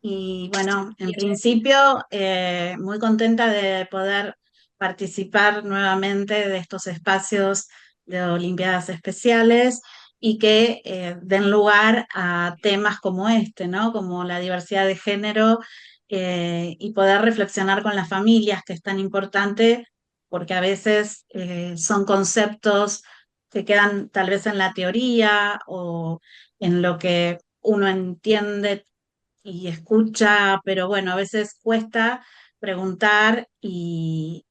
Y bueno, en principio, muy contenta de poder participar nuevamente de estos espacios de Olimpiadas Especiales y que den lugar a temas como este, ¿no? Como la diversidad de género, y poder reflexionar con las familias, que es tan importante, porque a veces son conceptos que quedan tal vez en la teoría o en lo que uno entiende y escucha, pero bueno, a veces cuesta preguntar y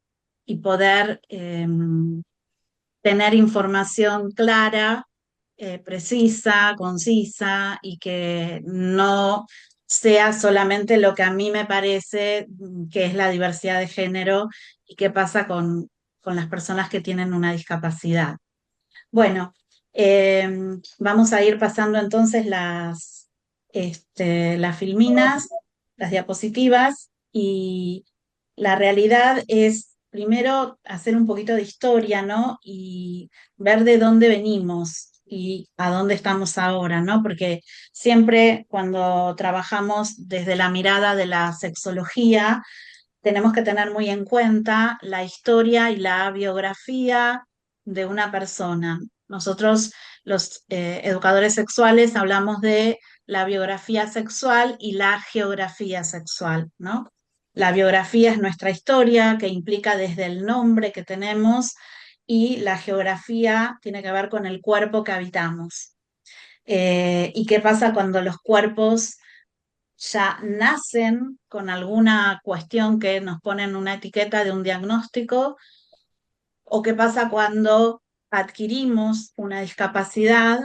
poder tener información clara, precisa, concisa y que no sea solamente lo que a mí me parece que es la diversidad de género y qué pasa con las personas que tienen una discapacidad. Bueno, vamos a ir pasando entonces las filminas, las diapositivas, y la realidad es primero hacer un poquito de historia, ¿no? Y ver de dónde venimos y a dónde estamos ahora, ¿no? Porque siempre cuando trabajamos desde la mirada de la sexología, tenemos que tener muy en cuenta la historia y la biografía de una persona. Nosotros, los educadores sexuales, hablamos de la biografía sexual y la geografía sexual, ¿no? La biografía es nuestra historia, que implica desde el nombre que tenemos, y la geografía tiene que ver con el cuerpo que habitamos. ¿Y qué pasa cuando los cuerpos ya nacen con alguna cuestión que nos ponen una etiqueta de un diagnóstico? ¿O qué pasa cuando adquirimos una discapacidad?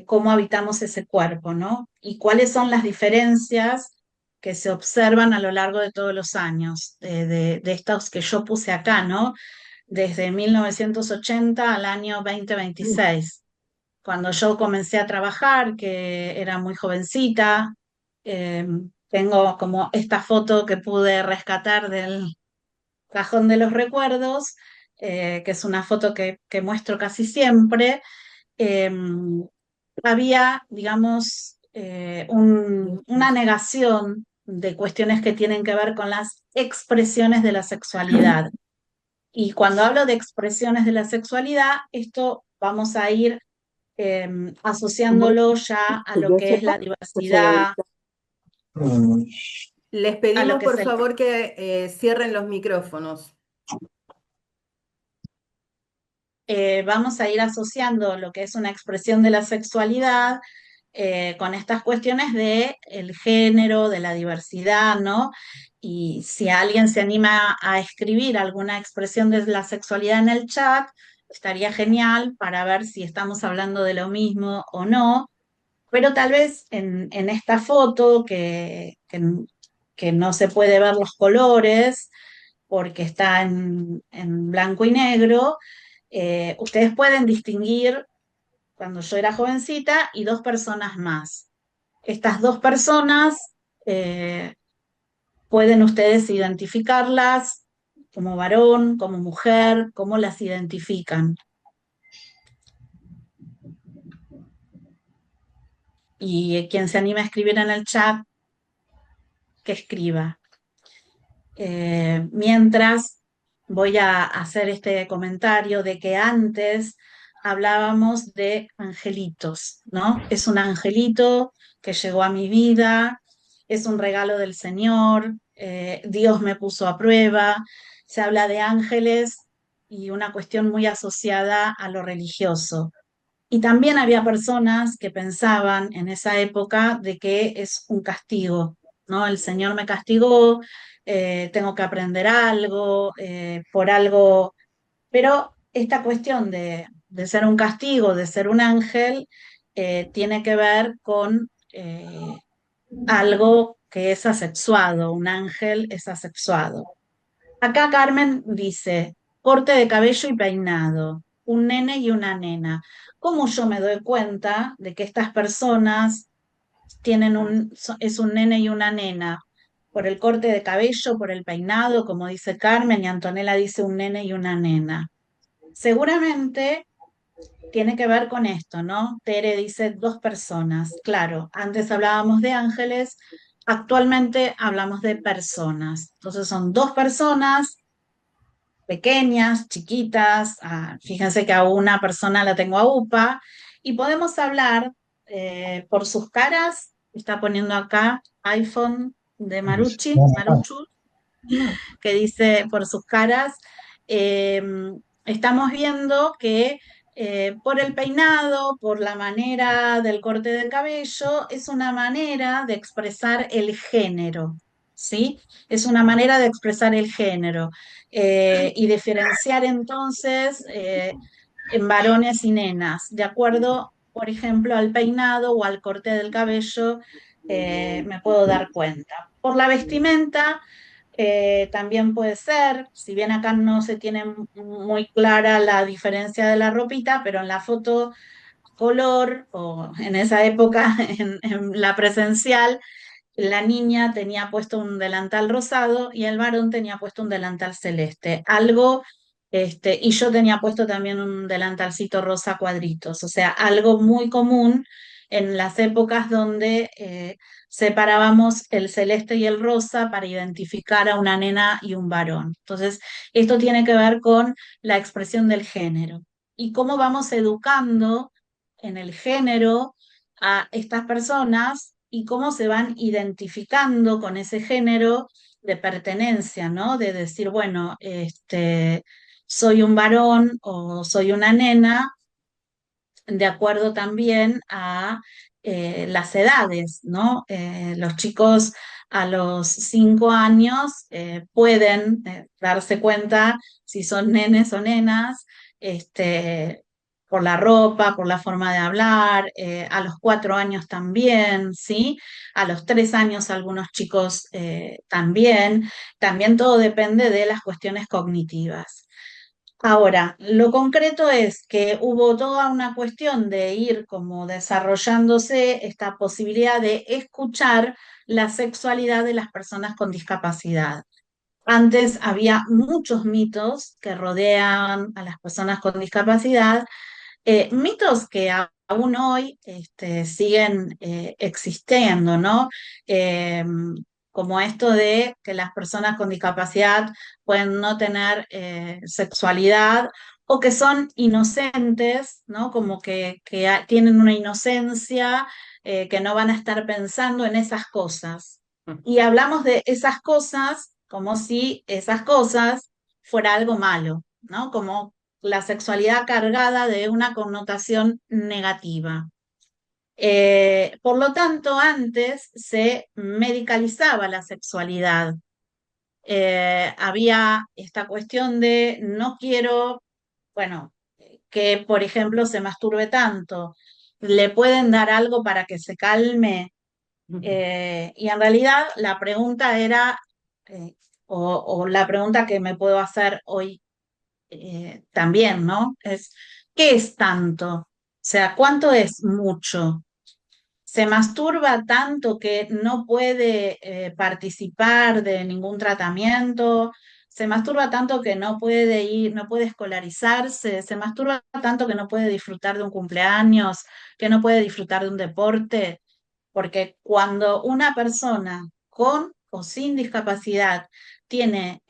¿Cómo habitamos ese cuerpo, ¿no? Y cuáles son las diferencias que se observan a lo largo de todos los años, de estos que yo puse acá, ¿no? Desde 1980 al año 2026, cuando yo comencé a trabajar, que era muy jovencita. eh, Tengo como esta foto que pude rescatar del cajón de los recuerdos, que es una foto que muestro casi siempre. eh, Había, digamos, una negación de cuestiones que tienen que ver con las expresiones de la sexualidad. Y cuando hablo de expresiones de la sexualidad, esto vamos a ir asociándolo ya a Que lo yo que es sepa, la pues diversidad, señorita. Les a lo pedimos que es por favor que cierren los micrófonos. vamos a ir asociando lo que es una expresión de la sexualidad con estas cuestiones de el género, de la diversidad, ¿no? Y si alguien se anima a escribir alguna expresión de la sexualidad en el chat, estaría genial para ver si estamos hablando de lo mismo o no. Pero tal vez en esta foto que no se puede ver los colores porque está en blanco y negro, ustedes pueden distinguir cuando yo era jovencita y dos personas más. Estas dos personas, eh, pueden ustedes identificarlas como varón, como mujer, cómo las identifican. Y quien se anime a escribir en el chat, que escriba. Mientras voy a hacer este comentario de que antes hablábamos de angelitos, ¿no? Es un angelito que llegó a mi vida, es un regalo del Señor, Dios me puso a prueba. Se habla de ángeles y una cuestión muy asociada a lo religioso. Y también había personas que pensaban en esa época de que es un castigo, ¿no? El Señor me castigó, tengo que aprender algo, por algo. Pero esta cuestión de ser un castigo, de ser un ángel, tiene que ver con algo que es asexuado, un ángel es asexuado. Acá Carmen dice, corte de cabello y peinado, un nene y una nena. ¿Cómo yo me doy cuenta de que estas personas es un nene y una nena? Por el corte de cabello, por el peinado, como dice Carmen, y Antonella dice un nene y una nena. Seguramente tiene que ver con esto, ¿no? Tere dice dos personas. Claro, antes hablábamos de ángeles, Actualmente hablamos de personas. Entonces son dos personas pequeñas, chiquitas. Fíjense que a una persona la tengo a UPA y podemos hablar por sus caras. Está poniendo acá iPhone de Maruchu, que dice por sus caras. eh, Estamos viendo que por el peinado, por la manera del corte del cabello, es una manera de expresar el género, ¿sí? Es una manera de expresar el género y diferenciar entonces en varones y nenas, de acuerdo, por ejemplo, al peinado o al corte del cabello, me puedo dar cuenta. Por la vestimenta, también puede ser, si bien acá no se tiene muy clara la diferencia de la ropita, pero en la foto color o en esa época, en la presencial, la niña tenía puesto un delantal rosado y el varón tenía puesto un delantal celeste. Algo, y yo tenía puesto también un delantalcito rosa cuadritos, o sea, algo muy común en las épocas donde separábamos el celeste y el rosa para identificar a una nena y un varón. Entonces, esto tiene que ver con la expresión del género y cómo vamos educando en el género a estas personas y cómo se van identificando con ese género de pertenencia, ¿no? De decir, bueno, soy un varón o soy una nena, de acuerdo también a las edades, ¿no? Los chicos a los 5 años pueden darse cuenta si son nenes o nenas, por la ropa, por la forma de hablar, a los 4 años también, ¿sí? A los 3 años algunos chicos también todo depende de las cuestiones cognitivas. Ahora, lo concreto es que hubo toda una cuestión de ir como desarrollándose esta posibilidad de escuchar la sexualidad de las personas con discapacidad. Antes había muchos mitos que rodean a las personas con discapacidad, mitos que aún hoy siguen existiendo, ¿no? Eh, Como esto de que las personas con discapacidad pueden no tener sexualidad o que son inocentes, ¿no? Como que tienen una inocencia, que no van a estar pensando en esas cosas. Y hablamos de esas cosas como si esas cosas fuera algo malo, ¿no? Como la sexualidad cargada de una connotación negativa. Por lo tanto, antes se medicalizaba la sexualidad. Había esta cuestión de no quiero, bueno, que por ejemplo se masturbe tanto, le pueden dar algo para que se calme. Y en realidad la pregunta era, eh, o la pregunta que me puedo hacer hoy también, ¿no? ¿Qué es tanto? O sea, ¿cuánto es mucho? ¿Se masturba tanto que no puede participar de ningún tratamiento? ¿Se masturba tanto que no puede ir, no puede escolarizarse? ¿Se masturba tanto que no puede disfrutar de un cumpleaños, que no puede disfrutar de un deporte? Porque cuando una persona con o sin discapacidad tiene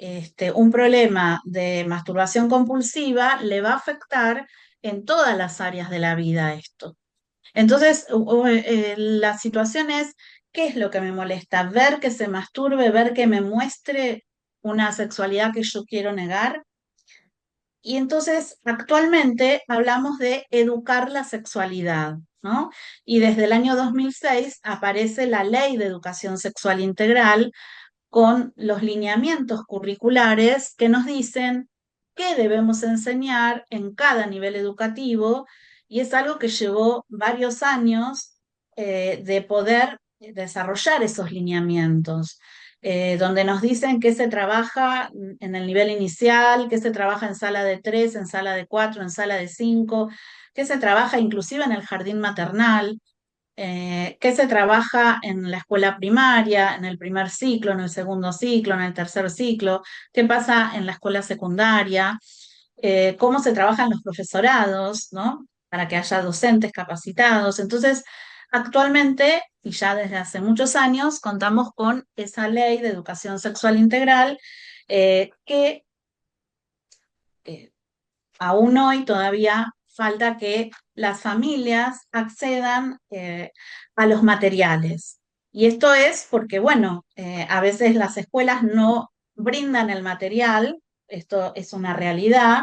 un problema de masturbación compulsiva, le va a afectar en todas las áreas de la vida esto. Entonces, la situación es, ¿qué es lo que me molesta? Ver que se masturbe, ver que me muestre una sexualidad que yo quiero negar. Y entonces, actualmente hablamos de educar la sexualidad, ¿no? Y desde el año 2006 aparece la Ley de Educación Sexual Integral con los lineamientos curriculares que nos dicen qué debemos enseñar en cada nivel educativo, y es algo que llevó varios años de poder desarrollar esos lineamientos, donde nos dicen que se trabaja en el nivel inicial, que se trabaja en sala de 3, en sala de 4, en sala de 5, que se trabaja inclusive en el jardín maternal, que se trabaja en la escuela primaria, en el primer ciclo, en el segundo ciclo, en el tercer ciclo, qué pasa en la escuela secundaria, cómo se trabajan los profesorados, ¿no? Para que haya docentes capacitados. Entonces, Actualmente, y ya desde hace muchos años, contamos con esa ley de educación sexual integral que eh, aún hoy todavía falta que las familias accedan a los materiales. Y esto es porque, bueno, a veces las escuelas no brindan el material, esto es una realidad,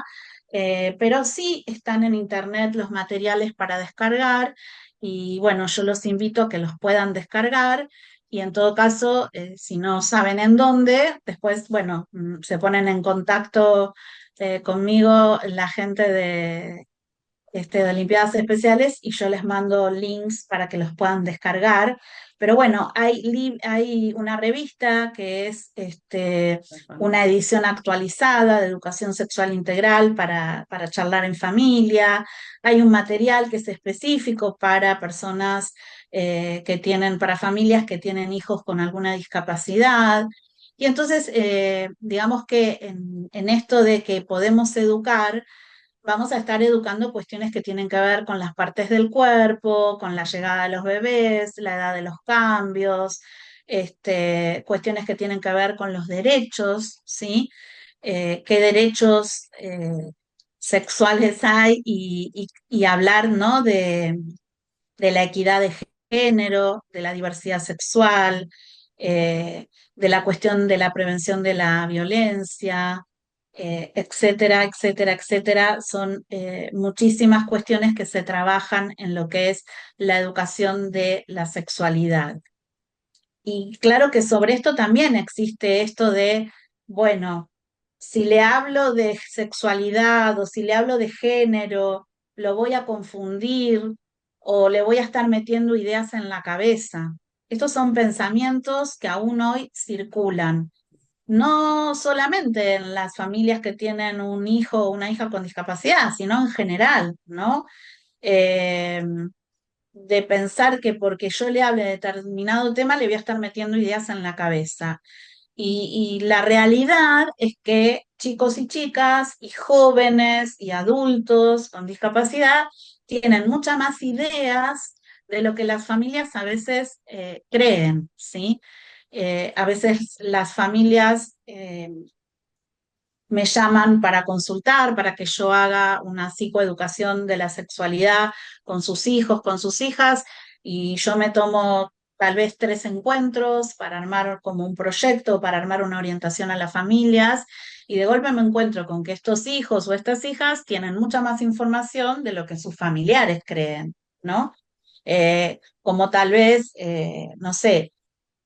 pero sí están en internet los materiales para descargar y, bueno, yo los invito a que los puedan descargar. Y en todo caso, si no saben en dónde, después, bueno, se ponen en contacto conmigo la gente de Olimpiadas Especiales y yo les mando links para que los puedan descargar. Pero bueno, hay una revista que es una edición actualizada de educación sexual integral para charlar en familia. Hay un material que es específico para personas para familias que tienen hijos con alguna discapacidad. Y entonces, digamos que en esto de que podemos educar, vamos a estar educando cuestiones que tienen que ver con las partes del cuerpo, con la llegada de los bebés, la edad de los cambios, cuestiones que tienen que ver con los derechos, ¿sí? Qué derechos sexuales hay y hablar, ¿no? De la equidad de género, de la diversidad sexual, de la cuestión de la prevención de la violencia, etcétera, etcétera, etcétera. Son muchísimas cuestiones que se trabajan en lo que es la educación de la sexualidad. Y claro que sobre esto también existe esto de, bueno, si le hablo de sexualidad o si le hablo de género, lo voy a confundir o le voy a estar metiendo ideas en la cabeza. Estos son pensamientos que aún hoy circulan, no solamente en las familias que tienen un hijo o una hija con discapacidad, sino en general, ¿no? Eh, de pensar que porque yo le hable de determinado tema le voy a estar metiendo ideas en la cabeza. Y la realidad es que chicos y chicas y jóvenes y adultos con discapacidad tienen muchas más ideas de lo que las familias a veces creen, ¿sí? A veces las familias me llaman para consultar, para que yo haga una psicoeducación de la sexualidad con sus hijos, con sus hijas, y yo me tomo tal vez 3 encuentros para armar como un proyecto, para armar una orientación a las familias, y de golpe me encuentro con que estos hijos o estas hijas tienen mucha más información de lo que sus familiares creen, ¿no? Como tal vez, no sé,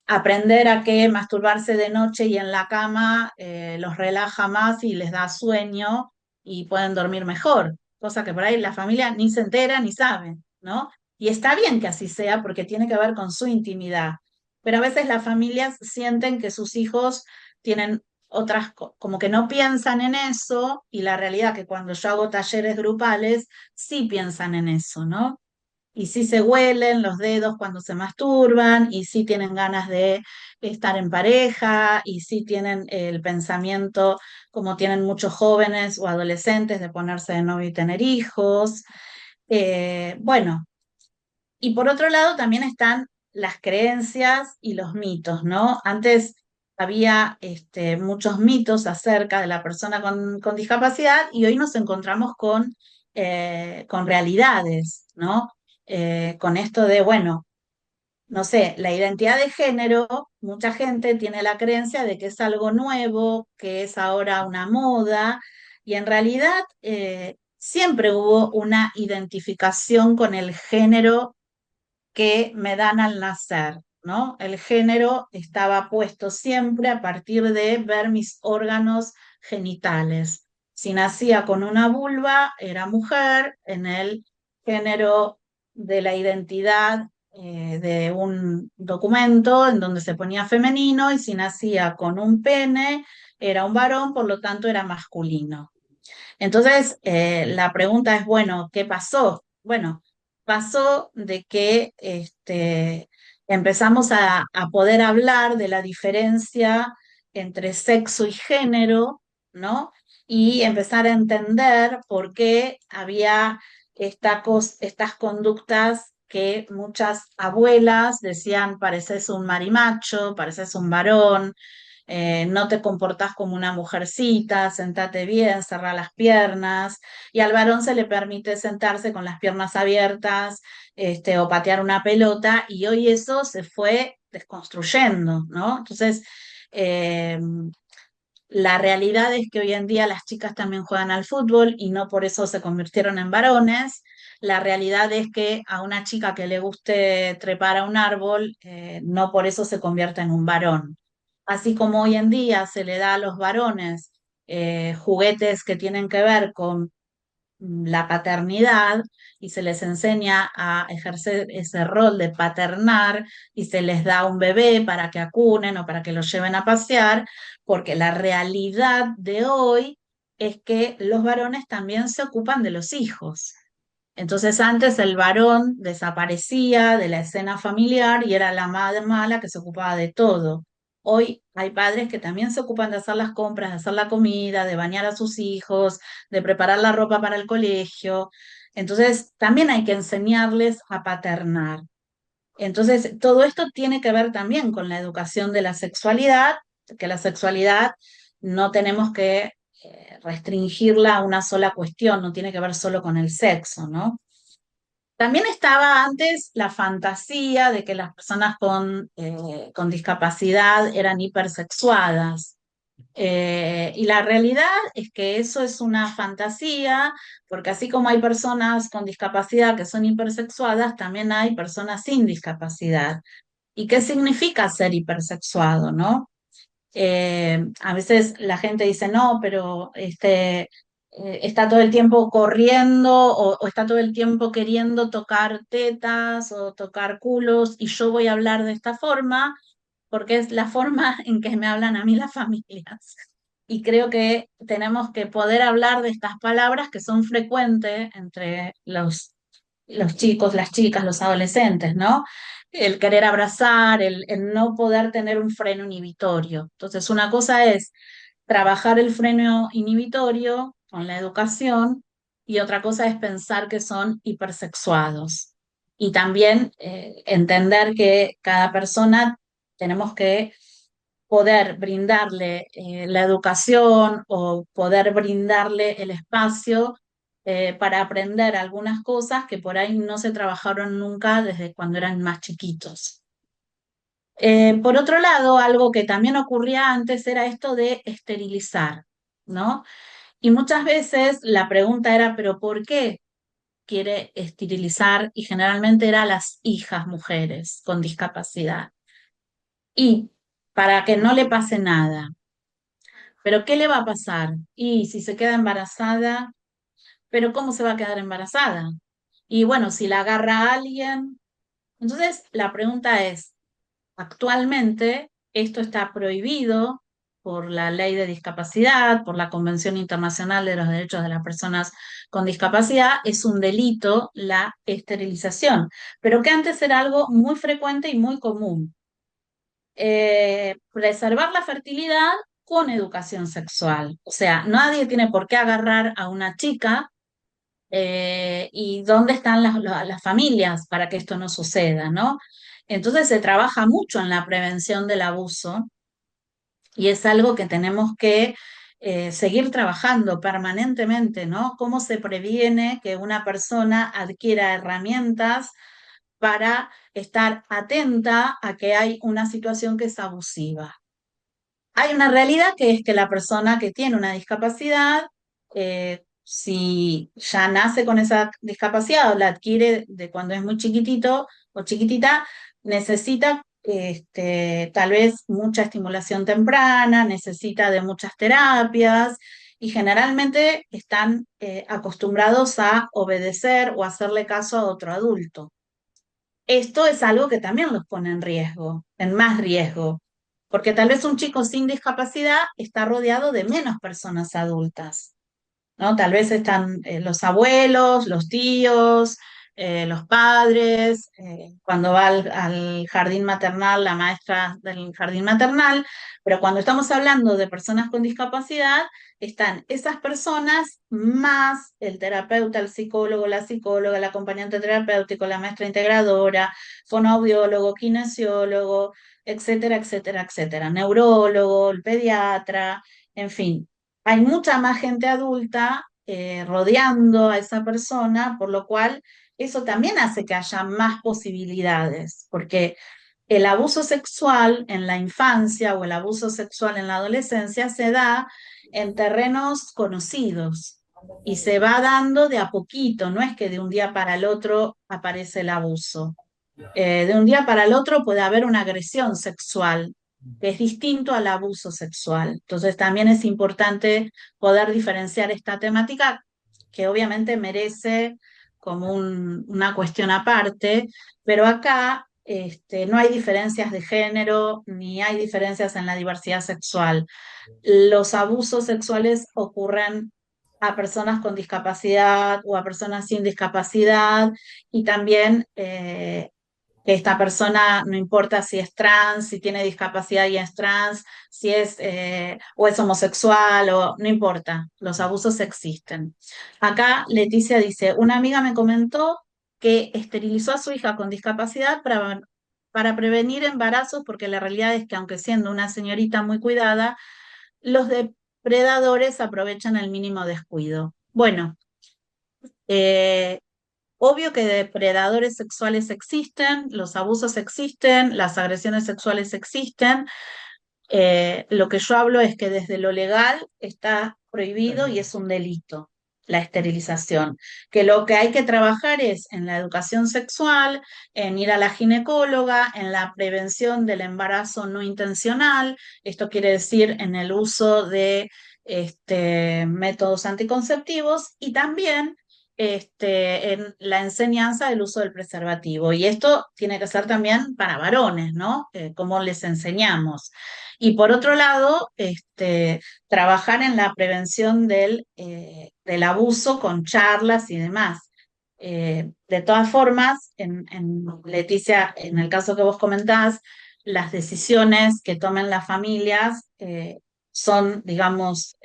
aprender a que masturbarse de noche y en la cama los relaja más y les da sueño y pueden dormir mejor, cosa que por ahí la familia ni se entera ni sabe, ¿no? Y está bien que así sea porque tiene que ver con su intimidad, pero a veces las familias sienten que sus hijos tienen como que no piensan en eso y la realidad que cuando yo hago talleres grupales sí piensan en eso, ¿no? Y sí se huelen los dedos cuando se masturban, y sí tienen ganas de estar en pareja, y sí tienen el pensamiento, como tienen muchos jóvenes o adolescentes, de ponerse de novio y tener hijos. Bueno, y por otro lado también están las creencias y los mitos, ¿no? Antes había muchos mitos acerca de la persona con discapacidad y hoy nos encontramos con realidades, ¿no? Con esto de, bueno, no sé, la identidad de género, mucha gente tiene la creencia de que es algo nuevo, que es ahora una moda, y en realidad siempre hubo una identificación con el género que me dan al nacer, ¿no? El género estaba puesto siempre a partir de ver mis órganos genitales. Si nacía con una vulva, era mujer, en el género de la identidad de un documento en donde se ponía femenino, y si nacía con un pene, era un varón, por lo tanto era masculino. Entonces, la pregunta es, bueno, ¿qué pasó? Bueno, pasó de que empezamos a poder hablar de la diferencia entre sexo y género, ¿no? Y empezar a entender por qué había estas conductas que muchas abuelas decían, pareces un marimacho, pareces un varón, no te comportás como una mujercita, sentate bien, cerrá las piernas, y al varón se le permite sentarse con las piernas abiertas, o patear una pelota, y hoy eso se fue desconstruyendo, ¿no? Entonces, eh, la realidad es que hoy en día las chicas también juegan al fútbol y no por eso se convirtieron en varones. La realidad es que a una chica que le guste trepar a un árbol, no por eso se convierte en un varón. Así como hoy en día se le da a los varones juguetes que tienen que ver con la paternidad y se les enseña a ejercer ese rol de paternar y se les da un bebé para que acunen o para que lo lleven a pasear, porque la realidad de hoy es que los varones también se ocupan de los hijos. Entonces antes el varón desaparecía de la escena familiar y era la madre mala que se ocupaba de todo. Hoy hay padres que también se ocupan de hacer las compras, de hacer la comida, de bañar a sus hijos, de preparar la ropa para el colegio. Entonces también hay que enseñarles a paternar. Entonces todo esto tiene que ver también con la educación de la sexualidad, que la sexualidad no tenemos que restringirla a una sola cuestión, no tiene que ver solo con el sexo, ¿no? También estaba antes la fantasía de que las personas con discapacidad eran hipersexuadas. Y la realidad es que eso es una fantasía, porque así como hay personas con discapacidad que son hipersexuadas, también hay personas sin discapacidad. ¿Y qué significa ser hipersexuado, no? A veces la gente dice, no, pero está todo el tiempo corriendo o está todo el tiempo queriendo tocar tetas o tocar culos y yo voy a hablar de esta forma porque es la forma en que me hablan a mí las familias. Y creo que tenemos que poder hablar de estas palabras que son frecuentes entre los chicos, las chicas, los adolescentes, ¿no? El querer abrazar, el no poder tener un freno inhibitorio. Entonces, una cosa es trabajar el freno inhibitorio con la educación y otra cosa es pensar que son hipersexuados. Y también entender que cada persona tenemos que poder brindarle la educación o poder brindarle el espacio para aprender algunas cosas que por ahí no se trabajaron nunca desde cuando eran más chiquitos. Por otro lado, algo que también ocurría antes era esto de esterilizar, ¿no? Y muchas veces la pregunta era, ¿pero por qué quiere esterilizar? Y generalmente eran las hijas mujeres con discapacidad. Y para que no le pase nada. ¿Pero qué le va a pasar? Y si se queda embarazada, ¿pero cómo se va a quedar embarazada? Y bueno, si la agarra alguien. Entonces, la pregunta es, actualmente esto está prohibido por la ley de discapacidad, por la Convención Internacional de los Derechos de las Personas con Discapacidad, es un delito la esterilización, pero que antes era algo muy frecuente y muy común. Preservar la fertilidad con educación sexual. O sea, nadie tiene por qué agarrar a una chica y dónde están las familias para que esto no suceda, ¿no? Entonces se trabaja mucho en la prevención del abuso y es algo que tenemos que seguir trabajando permanentemente, ¿no? ¿Cómo se previene que una persona adquiera herramientas para estar atenta a que hay una situación que es abusiva? Hay una realidad que es que la persona que tiene una discapacidad, si ya nace con esa discapacidad o la adquiere de cuando es muy chiquitito o chiquitita, necesita tal vez mucha estimulación temprana, necesita de muchas terapias y generalmente están acostumbrados a obedecer o hacerle caso a otro adulto. Esto es algo que también los pone en riesgo, en más riesgo, porque tal vez un chico sin discapacidad está rodeado de menos personas adultas, ¿no? Tal vez están los abuelos, los tíos, los padres, cuando va al jardín maternal, la maestra del jardín maternal, pero cuando estamos hablando de personas con discapacidad, están esas personas más el terapeuta, el psicólogo, la psicóloga, el acompañante terapéutico, la maestra integradora, fonoaudiólogo, kinesiólogo, etcétera, etcétera, etcétera, neurólogo, el pediatra, en fin. Hay mucha más gente adulta rodeando a esa persona, por lo cual eso también hace que haya más posibilidades, porque el abuso sexual en la infancia o el abuso sexual en la adolescencia se da en terrenos conocidos y se va dando de a poquito, no es que de un día para el otro aparece el abuso. De un día para el otro puede haber una agresión sexual, que es distinto al abuso sexual. Entonces también es importante poder diferenciar esta temática, que obviamente merece como una cuestión aparte, pero acá no hay diferencias de género ni hay diferencias en la diversidad sexual. Los abusos sexuales ocurren a personas con discapacidad o a personas sin discapacidad y también que esta persona, no importa si es trans, si tiene discapacidad y es trans, si es o es homosexual o no importa, los abusos existen. Acá Leticia dice, una amiga me comentó que esterilizó a su hija con discapacidad para prevenir embarazos, porque la realidad es que aunque siendo una señorita muy cuidada, los depredadores aprovechan el mínimo descuido. Bueno, eh, obvio que depredadores sexuales existen, los abusos existen, las agresiones sexuales existen. Lo que yo hablo es que desde lo legal está prohibido y es un delito la esterilización, que lo que hay que trabajar es en la educación sexual, en ir a la ginecóloga, en la prevención del embarazo no intencional, esto quiere decir en el uso de métodos anticonceptivos y también en la enseñanza del uso del preservativo. Y esto tiene que ser también para varones, ¿no? Cómo les enseñamos. Y por otro lado, trabajar en la prevención del abuso con charlas y demás. De todas formas, Leticia, en el caso que vos comentás, las decisiones que tomen las familias son, digamos,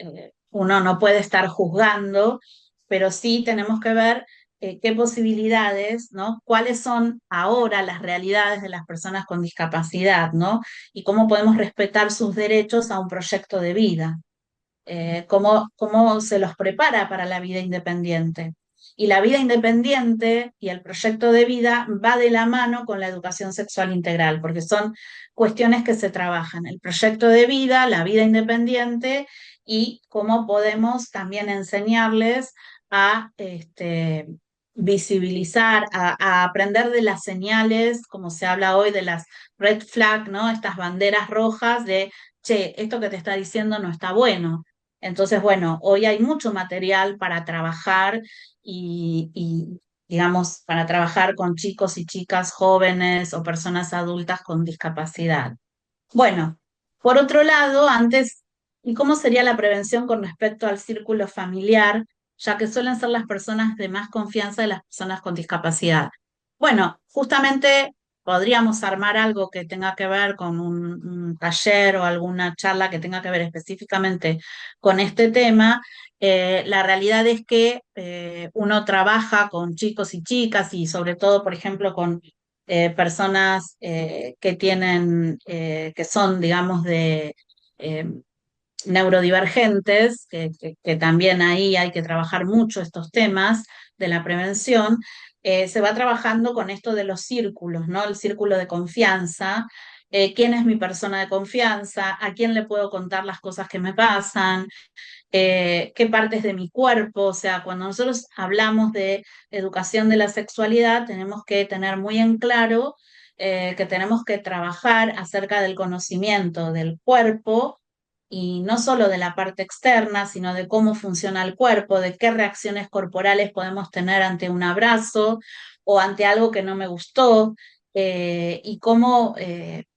uno no puede estar juzgando, pero sí tenemos que ver qué posibilidades, ¿no? ¿Cuáles son ahora las realidades de las personas con discapacidad, ¿no? Y cómo podemos respetar sus derechos a un proyecto de vida, cómo se los prepara para la vida independiente. Y la vida independiente y el proyecto de vida va de la mano con la educación sexual integral, porque son cuestiones que se trabajan. El proyecto de vida, la vida independiente y cómo podemos también enseñarles a visibilizar, a aprender de las señales, como se habla hoy de las red flag, ¿no? Estas banderas rojas de, che, esto que te está diciendo no está bueno. Entonces, bueno, hoy hay mucho material para trabajar digamos, para trabajar con chicos y chicas jóvenes o personas adultas con discapacidad. Bueno, por otro lado, antes, ¿y cómo sería la prevención con respecto al círculo familiar, ya que suelen ser las personas de más confianza de las personas con discapacidad? Bueno, justamente podríamos armar algo que tenga que ver con un taller o alguna charla que tenga que ver específicamente con este tema. La realidad es que uno trabaja con chicos y chicas y sobre todo, por ejemplo, con personas que tienen, que son, digamos, de eh, neurodivergentes, que también ahí hay que trabajar mucho estos temas de la prevención, se va trabajando con esto de los círculos, ¿no? El círculo de confianza. ¿Quién es mi persona de confianza? ¿A quién le puedo contar las cosas que me pasan? Qué partes de mi cuerpo, o sea, cuando nosotros hablamos de educación de la sexualidad, tenemos que tener muy en claro que tenemos que trabajar acerca del conocimiento del cuerpo y no solo de la parte externa, sino de cómo funciona el cuerpo, de qué reacciones corporales podemos tener ante un abrazo o ante algo que no me gustó, y cómo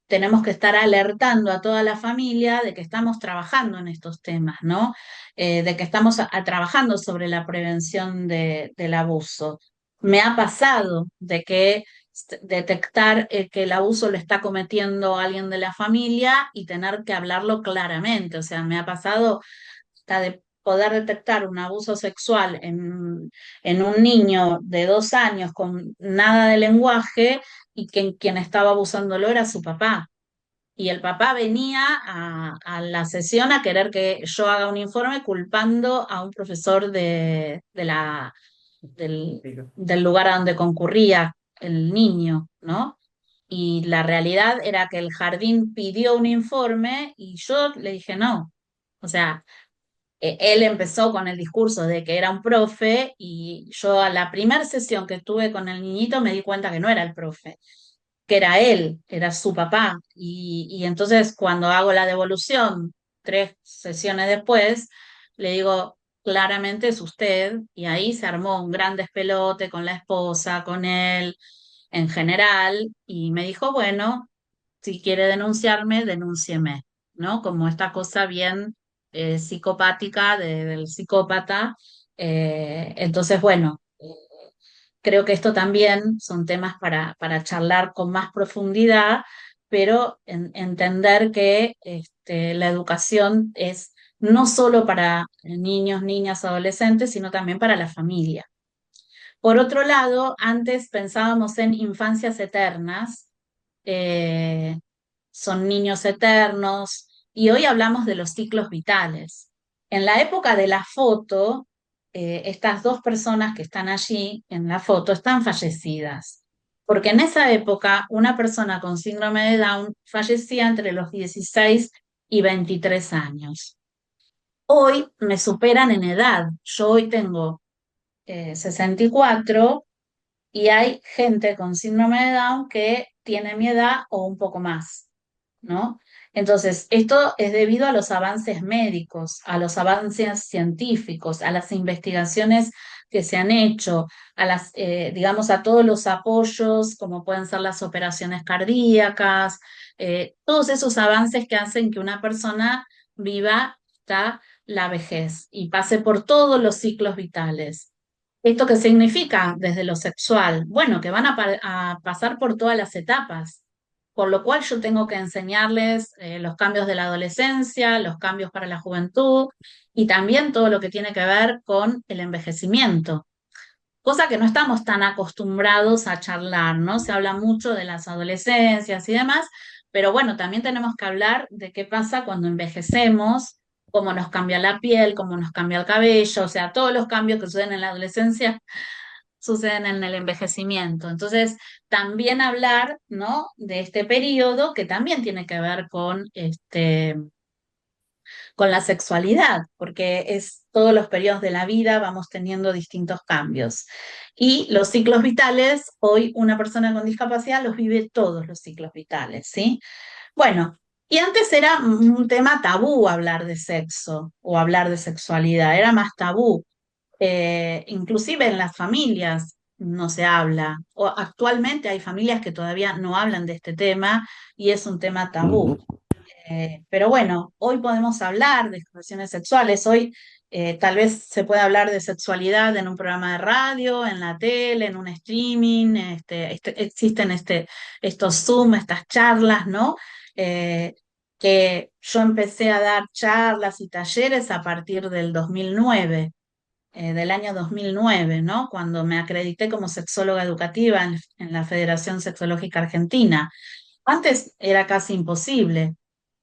tenemos que estar alertando a toda la familia de que estamos trabajando en estos temas, ¿no? De que estamos trabajando sobre la prevención del abuso. me ha pasado de que detectar que el abuso lo está cometiendo alguien de la familia y tener que hablarlo claramente. O sea, me ha pasado hasta de poder detectar un abuso sexual en un niño de 2 años con nada de lenguaje y que quien estaba abusándolo era su papá. Y el papá venía a la sesión a querer que yo haga un informe culpando a un profesor del lugar a donde concurría el niño, ¿no? Y la realidad era que el jardín pidió un informe y yo le dije no. O sea, él empezó con el discurso de que era un profe y yo a la primera sesión que tuve con el niñito me di cuenta que no era el profe, que era él, era su papá. Y entonces cuando hago la devolución, 3 sesiones después, le digo, claramente es usted, y ahí se armó un gran despelote con la esposa, con él, en general, y me dijo, bueno, si quiere denunciarme, denúncieme, ¿no? Como esta cosa bien psicopática del psicópata. Entonces, bueno, creo que esto también son temas para charlar con más profundidad, pero entender que la educación es no solo para niños, niñas, adolescentes, sino también para la familia. Por otro lado, antes pensábamos en infancias eternas, eh, son niños eternos, y hoy hablamos de los ciclos vitales. En la época de la foto, estas dos personas que están allí en la foto están fallecidas, porque en esa época una persona con síndrome de Down fallecía entre los 16 y 23 años. Hoy me superan en edad. Yo hoy tengo 64 y hay gente con síndrome de Down que tiene mi edad o un poco más, ¿no? Entonces, esto es debido a los avances médicos, a los avances científicos, a las investigaciones que se han hecho, digamos, a todos los apoyos, como pueden ser las operaciones cardíacas, todos esos avances que hacen que una persona viva hasta la vejez y pase por todos los ciclos vitales. ¿Esto qué significa desde lo sexual? Bueno, que van a pasar por todas las etapas, por lo cual yo tengo que enseñarles los cambios de la adolescencia, los cambios para la juventud y también todo lo que tiene que ver con el envejecimiento, cosa que no estamos tan acostumbrados a charlar, ¿no? Se habla mucho de las adolescencias y demás, pero bueno, también tenemos que hablar de qué pasa cuando envejecemos, cómo nos cambia la piel, cómo nos cambia el cabello, o sea, todos los cambios que suceden en la adolescencia suceden en el envejecimiento. Entonces, también hablar, ¿no? De este periodo que también tiene que ver con la sexualidad, porque es todos los periodos de la vida vamos teniendo distintos cambios. Y los ciclos vitales, hoy una persona con discapacidad los vive todos los ciclos vitales, ¿sí? Bueno, y antes era un tema tabú hablar de sexo o hablar de sexualidad, era más tabú. Inclusive en las familias no se habla, o actualmente hay familias que todavía no hablan de este tema y es un tema tabú. Pero bueno, hoy podemos hablar de expresiones sexuales, hoy tal vez se puede hablar de sexualidad en un programa de radio, en la tele, en un streaming, existen estos Zoom, estas charlas, ¿no? Eh, que yo empecé a dar charlas y talleres a partir del 2009, del año 2009, ¿no? Cuando me acredité como sexóloga educativa en la Federación Sexológica Argentina. Antes era casi imposible.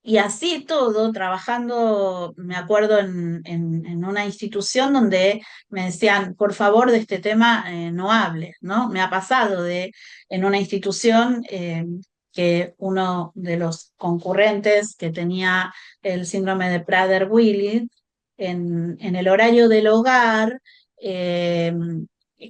Y así todo, trabajando, me acuerdo en una institución donde me decían, por favor, de este tema no hables, ¿no? Me ha pasado en una institución que uno de los concurrentes que tenía el síndrome de Prader-Willi, en el horario del hogar, eh,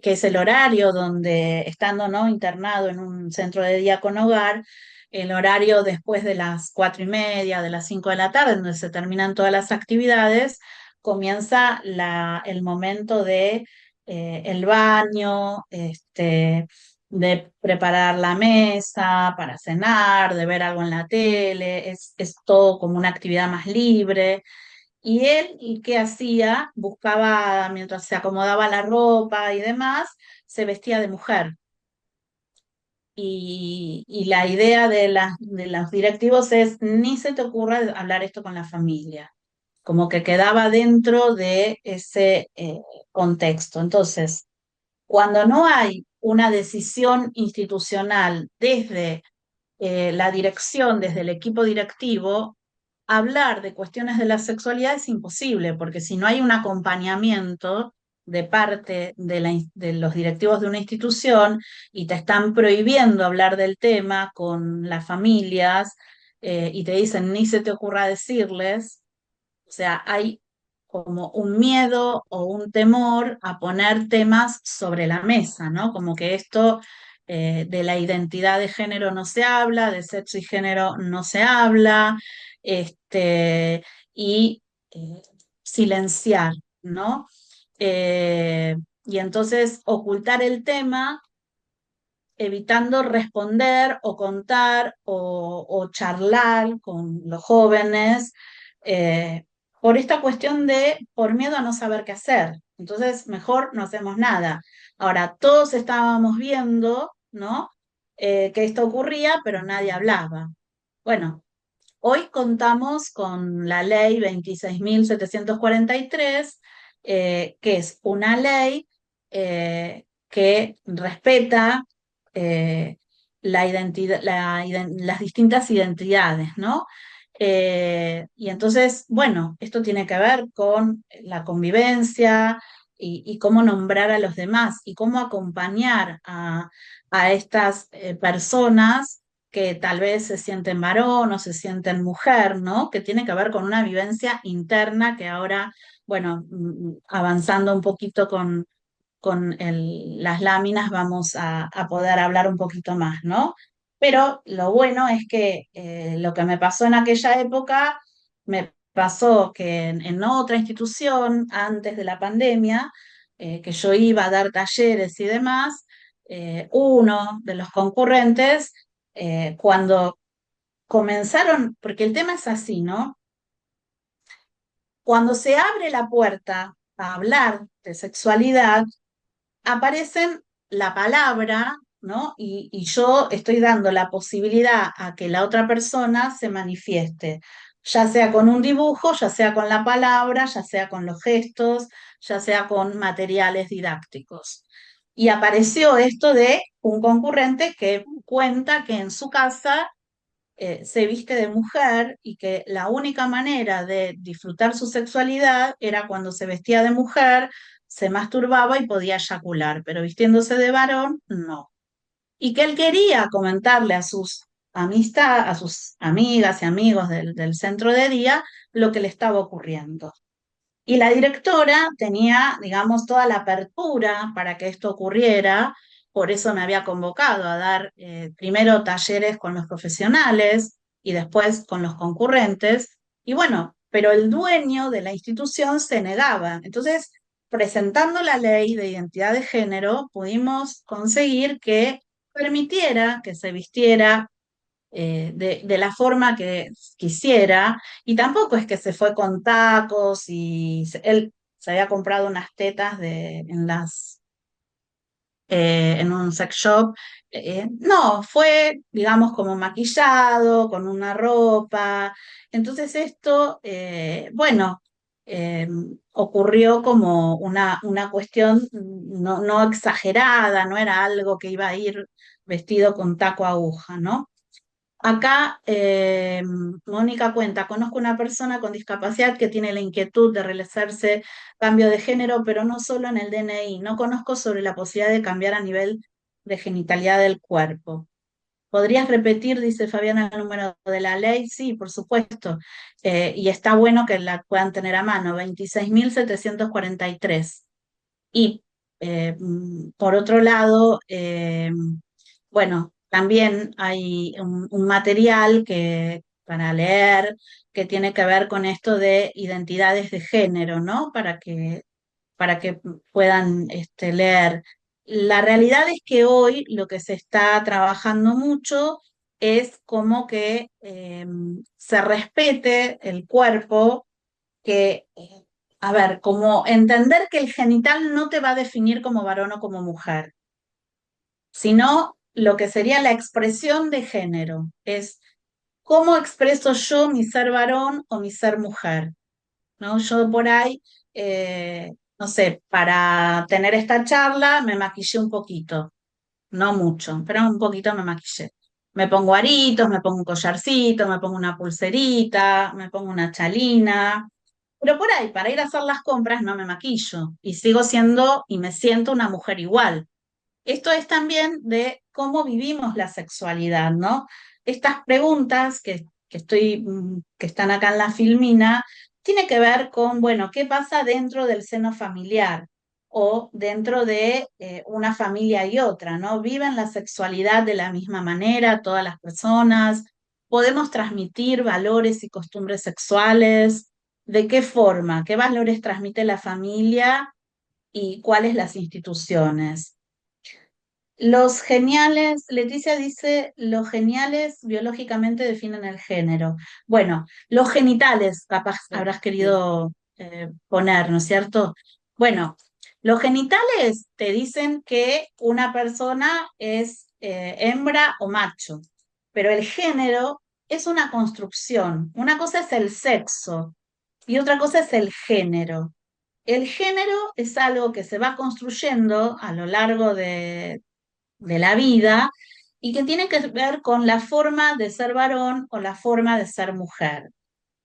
que es el horario donde, estando, ¿no? internado en un centro de día con hogar, el horario después de las 4:30, de las 5 de la tarde, donde se terminan todas las actividades, comienza el momento de el baño, de preparar la mesa para cenar, de ver algo en la tele, es todo como una actividad más libre. Y él, ¿y qué hacía? Buscaba, mientras se acomodaba la ropa y demás, se vestía de mujer. Y la idea de los directivos es, ni se te ocurra hablar esto con la familia, como que quedaba dentro de ese contexto. Entonces, cuando no hay una decisión institucional desde la dirección, desde el equipo directivo, hablar de cuestiones de la sexualidad es imposible, porque si no hay un acompañamiento de parte de los directivos de una institución y te están prohibiendo hablar del tema con las familias y te dicen ni se te ocurra decirles, o sea, hay como un miedo o un temor a poner temas sobre la mesa, ¿no? Como que esto de la identidad de género no se habla, de sexo y género no se habla, este, y eh, silenciar, ¿no? Y entonces ocultar el tema evitando responder o contar o charlar con los jóvenes por esta cuestión de por miedo a no saber qué hacer. Entonces, mejor no hacemos nada. Ahora, todos estábamos viendo, ¿no? Que esto ocurría, pero nadie hablaba. Bueno, hoy contamos con la ley 26.743, que es una ley que respeta la identidad, las distintas identidades, ¿no? Y entonces, bueno, esto tiene que ver con la convivencia y cómo nombrar a los demás y cómo acompañar a estas personas que tal vez se sienten varón o se sienten mujer, ¿no? Que tiene que ver con una vivencia interna que ahora, bueno, avanzando un poquito con las láminas vamos a poder hablar un poquito más, ¿no? Pero lo bueno es que lo que me pasó en aquella época, me pasó que en otra institución, antes de la pandemia, que yo iba a dar talleres y demás, uno de los concurrentes, cuando comenzaron, porque el tema es así, ¿no? Cuando se abre la puerta a hablar de sexualidad, aparecen la palabra, ¿no? Y yo estoy dando la posibilidad a que la otra persona se manifieste, ya sea con un dibujo, ya sea con la palabra, ya sea con los gestos, ya sea con materiales didácticos. Y apareció esto de un concurrente que cuenta que en su casa se viste de mujer y que la única manera de disfrutar su sexualidad era cuando se vestía de mujer, se masturbaba y podía eyacular, pero vistiéndose de varón, no. Y que él quería comentarle a sus a sus amigas y amigos del centro de día lo que le estaba ocurriendo. Y la directora tenía, digamos, toda la apertura para que esto ocurriera, por eso me había convocado a dar primero talleres con los profesionales y después con los concurrentes. Y bueno, pero el dueño de la institución se negaba. Entonces, presentando la ley de identidad de género, pudimos conseguir que permitiera que se vistiera de la forma que quisiera, y tampoco es que se fue con tacos y él se había comprado unas tetas en un sex shop. No, fue, digamos, como maquillado, con una ropa. Entonces esto, bueno, eh, ocurrió como una cuestión no exagerada, no era algo que iba a ir vestido con taco aguja, ¿no? Acá, Mónica cuenta, conozco una persona con discapacidad que tiene la inquietud de realizarse cambio de género, pero no solo en el DNI. No conozco sobre la posibilidad de cambiar a nivel de genitalidad del cuerpo. ¿Podrías repetir, dice Fabiana, el número de la ley? Sí, por supuesto. Y está bueno que la puedan tener a mano, 26.743. Y por otro lado, bueno, también hay un material para leer que tiene que ver con esto de identidades de género, ¿no? Para que puedan leer. La realidad es que hoy lo que se está trabajando mucho es como que se respete el cuerpo, que, a ver, como entender que el genital no te va a definir como varón o como mujer. sino lo que sería la expresión de género. Es cómo expreso yo mi ser varón o mi ser mujer, ¿no? Yo por ahí, no sé, para tener esta charla me maquillé un poquito, no mucho, pero un poquito me maquillé. Me pongo aritos, me pongo un collarcito, me pongo una pulserita, me pongo una chalina, pero por ahí, para ir a hacer las compras no me maquillo y sigo siendo y me siento una mujer igual. Esto es también de cómo vivimos la sexualidad, ¿no? Estas preguntas que están acá en la filmina, tiene que ver con, bueno, ¿qué pasa dentro del seno familiar o dentro de una familia y otra, ¿no? ¿Viven la sexualidad de la misma manera todas las personas? ¿Podemos transmitir valores y costumbres sexuales? ¿De qué forma? ¿Qué valores transmite la familia y cuáles las instituciones? Los geniales, Leticia dice, los geniales biológicamente definen el género. Bueno, los genitales, capaz habrás Sí. querido poner, ¿no es cierto? Bueno, los genitales te dicen que una persona es hembra o macho, pero el género es una construcción. Una cosa es el sexo y otra cosa es el género. El género es algo que se va construyendo a lo largo de la vida y que tiene que ver con la forma de ser varón o la forma de ser mujer.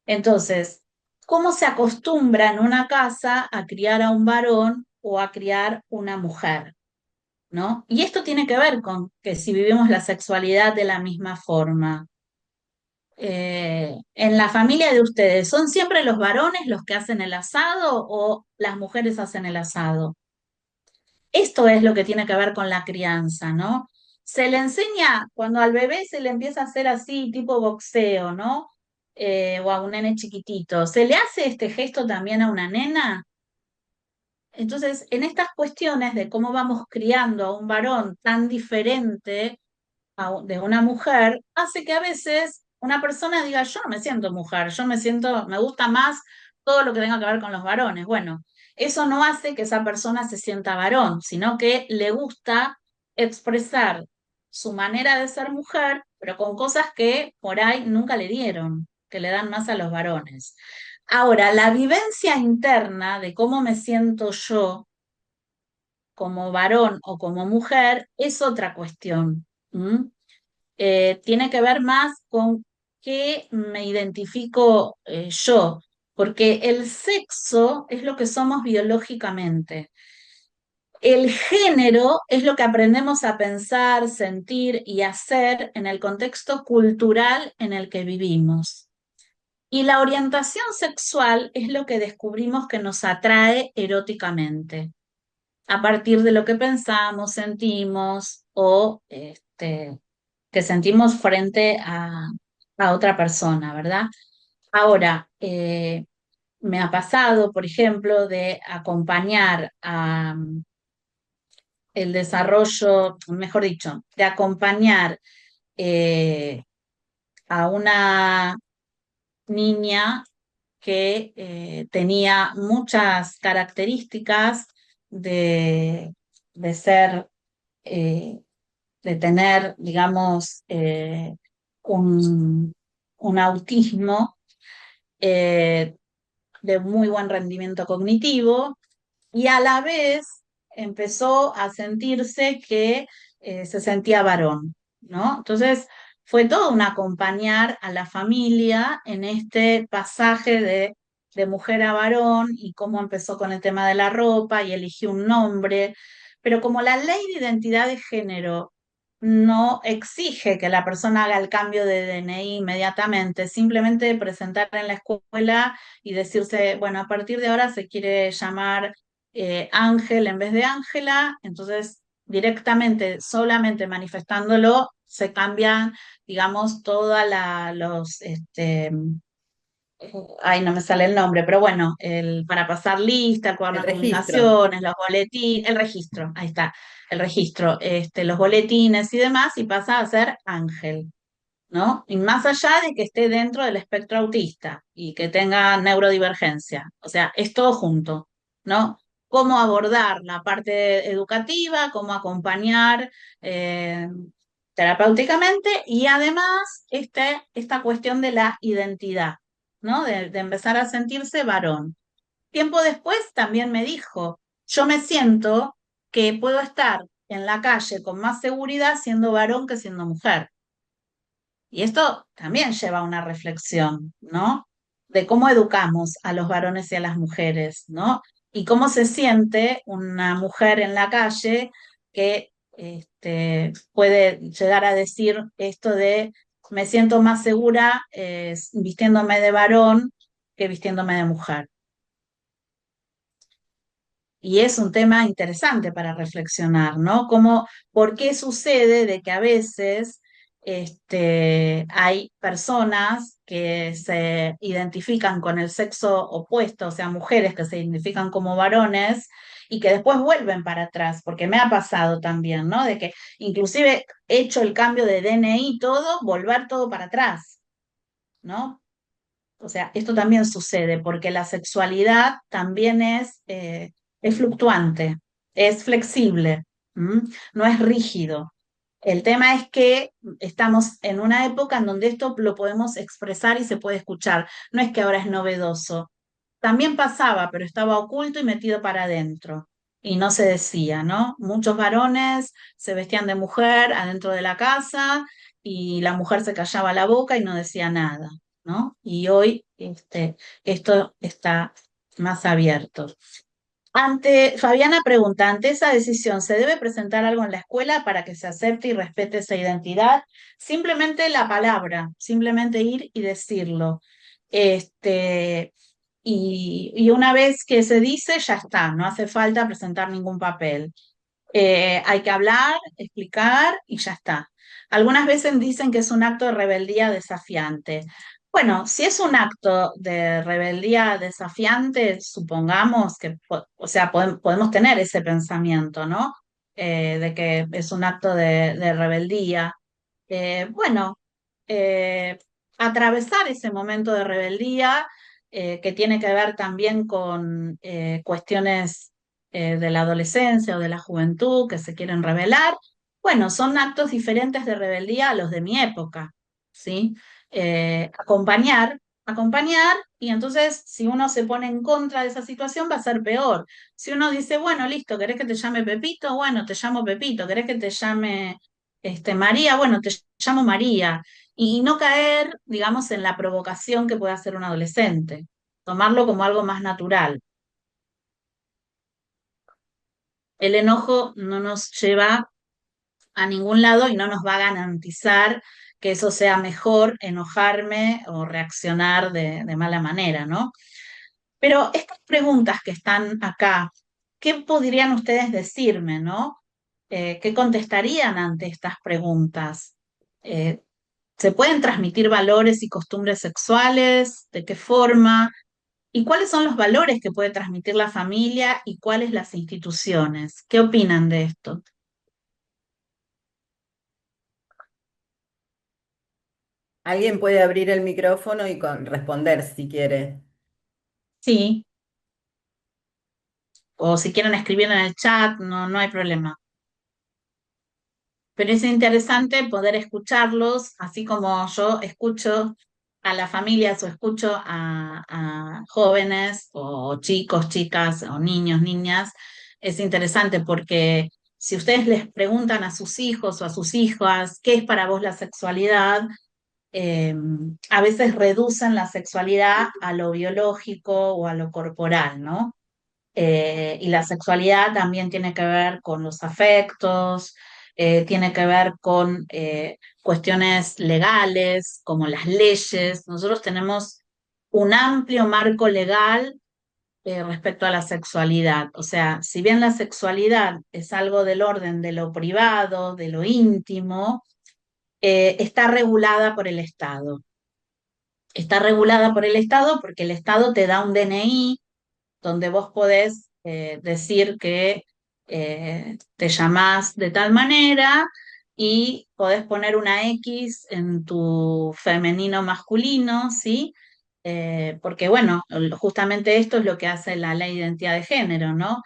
Entonces, ¿cómo se acostumbra en una casa a criar a un varón o a criar una mujer? ¿No? Y esto tiene que ver con que si vivimos la sexualidad de la misma forma. En la familia de ustedes, ¿son siempre los varones los que hacen el asado o las mujeres hacen el asado? Esto es lo que tiene que ver con la crianza, ¿no? Se le enseña cuando al bebé se le empieza a hacer así, tipo boxeo, ¿no? O a un nene chiquitito. ¿Se le hace este gesto también a una nena? Entonces, en estas cuestiones de cómo vamos criando a un varón tan diferente de una mujer, hace que a veces una persona diga, yo no me siento mujer, yo me siento, me gusta más todo lo que tenga que ver con los varones. Bueno, eso no hace que esa persona se sienta varón, sino que le gusta expresar su manera de ser mujer, pero con cosas que por ahí nunca le dieron, que le dan más a los varones. Ahora, la vivencia interna de cómo me siento yo como varón o como mujer es otra cuestión. ¿M? Tiene que ver más con qué me identifico yo, porque el sexo es lo que somos biológicamente. El género es lo que aprendemos a pensar, sentir y hacer en el contexto cultural en el que vivimos. Y la orientación sexual es lo que descubrimos que nos atrae eróticamente, a partir de lo que pensamos, sentimos o que sentimos frente a otra persona, ¿verdad? Ahora, me ha pasado, por ejemplo, de acompañar a el desarrollo, mejor dicho, de acompañar eh, a una niña que tenía muchas características de, de ser eh, de tener, digamos, un, un autismo eh, de muy buen rendimiento cognitivo y a la vez empezó a sentirse que se sentía varón, ¿no? Entonces fue todo un acompañar a la familia en este pasaje de mujer a varón y cómo empezó con el tema de la ropa y eligió un nombre, pero como la ley de identidad de género no exige que la persona haga el cambio de DNI inmediatamente, simplemente presentar en la escuela y decirse, bueno, a partir de ahora se quiere llamar Ángel en vez de Ángela, entonces directamente, solamente manifestándolo, se cambian, digamos, todas los, ay, no me sale el nombre, pero bueno, para pasar lista, el cuaderno El de registro. comunicaciones, los boletines, el registro, ahí está, el registro, los boletines y demás, y pasa a ser Ángel. ¿No? Y más allá de que esté dentro del espectro autista y que tenga neurodivergencia. O sea, es todo junto, ¿no? cómo abordar la parte educativa, cómo acompañar eh, terapéuticamente y además esta cuestión de la identidad, ¿no? De empezar a sentirse varón. Tiempo después también me dijo, yo me siento que puedo estar en la calle con más seguridad siendo varón que siendo mujer. Y esto también lleva a una reflexión, ¿no? De cómo educamos a los varones y a las mujeres, ¿no? Y cómo se siente una mujer en la calle que puede llegar a decir esto de me siento más segura vistiéndome de varón que vistiéndome de mujer. Y es un tema interesante para reflexionar, ¿no? ¿Por qué sucede de que a veces hay personas que se identifican con el sexo opuesto, o sea, mujeres que se identifican como varones y que después vuelven para atrás? Porque me ha pasado también, ¿no? De que inclusive hecho el cambio de DNI y todo, volver todo para atrás, ¿no? O sea, esto también sucede porque la sexualidad también es fluctuante, es flexible, ¿m? No es rígido. El tema es que estamos en una época en donde esto lo podemos expresar y se puede escuchar. No es que ahora es novedoso. También pasaba, pero estaba oculto y metido para adentro. Y no se decía, ¿no? Muchos varones se vestían de mujer adentro de la casa y la mujer se callaba la boca y no decía nada, ¿no? Y hoy esto está más abierto. Fabiana pregunta, ante esa decisión, ¿se debe presentar algo en la escuela para que se acepte y respete esa identidad? Simplemente la palabra, simplemente ir y decirlo. Este, y una vez que se dice, ya está, no hace falta presentar ningún papel. Hay que hablar, explicar y ya está. Algunas veces dicen que es un acto de rebeldía desafiante. Bueno, si es un acto de rebeldía desafiante, supongamos que, o sea, podemos tener ese pensamiento, ¿no? De que es un acto de rebeldía. Bueno, eh, atravesar ese momento de rebeldía que tiene que ver también con cuestiones de la adolescencia o de la juventud que se quieren rebelar. Bueno, son actos diferentes de rebeldía a los de mi época, ¿sí? Acompañar, y entonces si uno se pone en contra de esa situación va a ser peor. Si uno dice, bueno, listo, ¿querés que te llame Pepito? Bueno, te llamo Pepito. ¿Querés que te llame María? Bueno, te llamo María. Y no caer, digamos, en la provocación que puede hacer un adolescente. Tomarlo como algo más natural. El enojo no nos lleva a ningún lado y no nos va a garantizar que eso sea mejor enojarme o reaccionar de mala manera, ¿no? Pero estas preguntas que están acá, ¿qué podrían ustedes decirme, no? ¿Qué contestarían ante estas preguntas? Eh, ¿Se pueden transmitir valores y costumbres sexuales? ¿De qué forma? ¿Y cuáles son los valores que puede transmitir la familia y cuáles las instituciones? ¿Qué opinan de esto? Alguien puede abrir el micrófono y responder si quiere. Sí, o si quieren escribir en el chat, no, no hay problema. Pero es interesante poder escucharlos, así como yo escucho a las familias o escucho a jóvenes o chicos, chicas o niños, niñas. Es interesante porque si ustedes les preguntan a sus hijos o a sus hijas qué es para vos la sexualidad, eh, a veces reducen la sexualidad a lo biológico o a lo corporal, ¿no? Y la sexualidad también tiene que ver con los afectos, tiene que ver con cuestiones legales, como las leyes. Nosotros tenemos un amplio marco legal respecto a la sexualidad. O sea, si bien la sexualidad es algo del orden de lo privado, de lo íntimo, está regulada por el Estado. Está regulada por el Estado porque el Estado te da un DNI donde vos podés decir que te llamás de tal manera y podés poner una X en tu femenino masculino, ¿sí? porque bueno, justamente esto es lo que hace la ley de identidad de género, ¿no?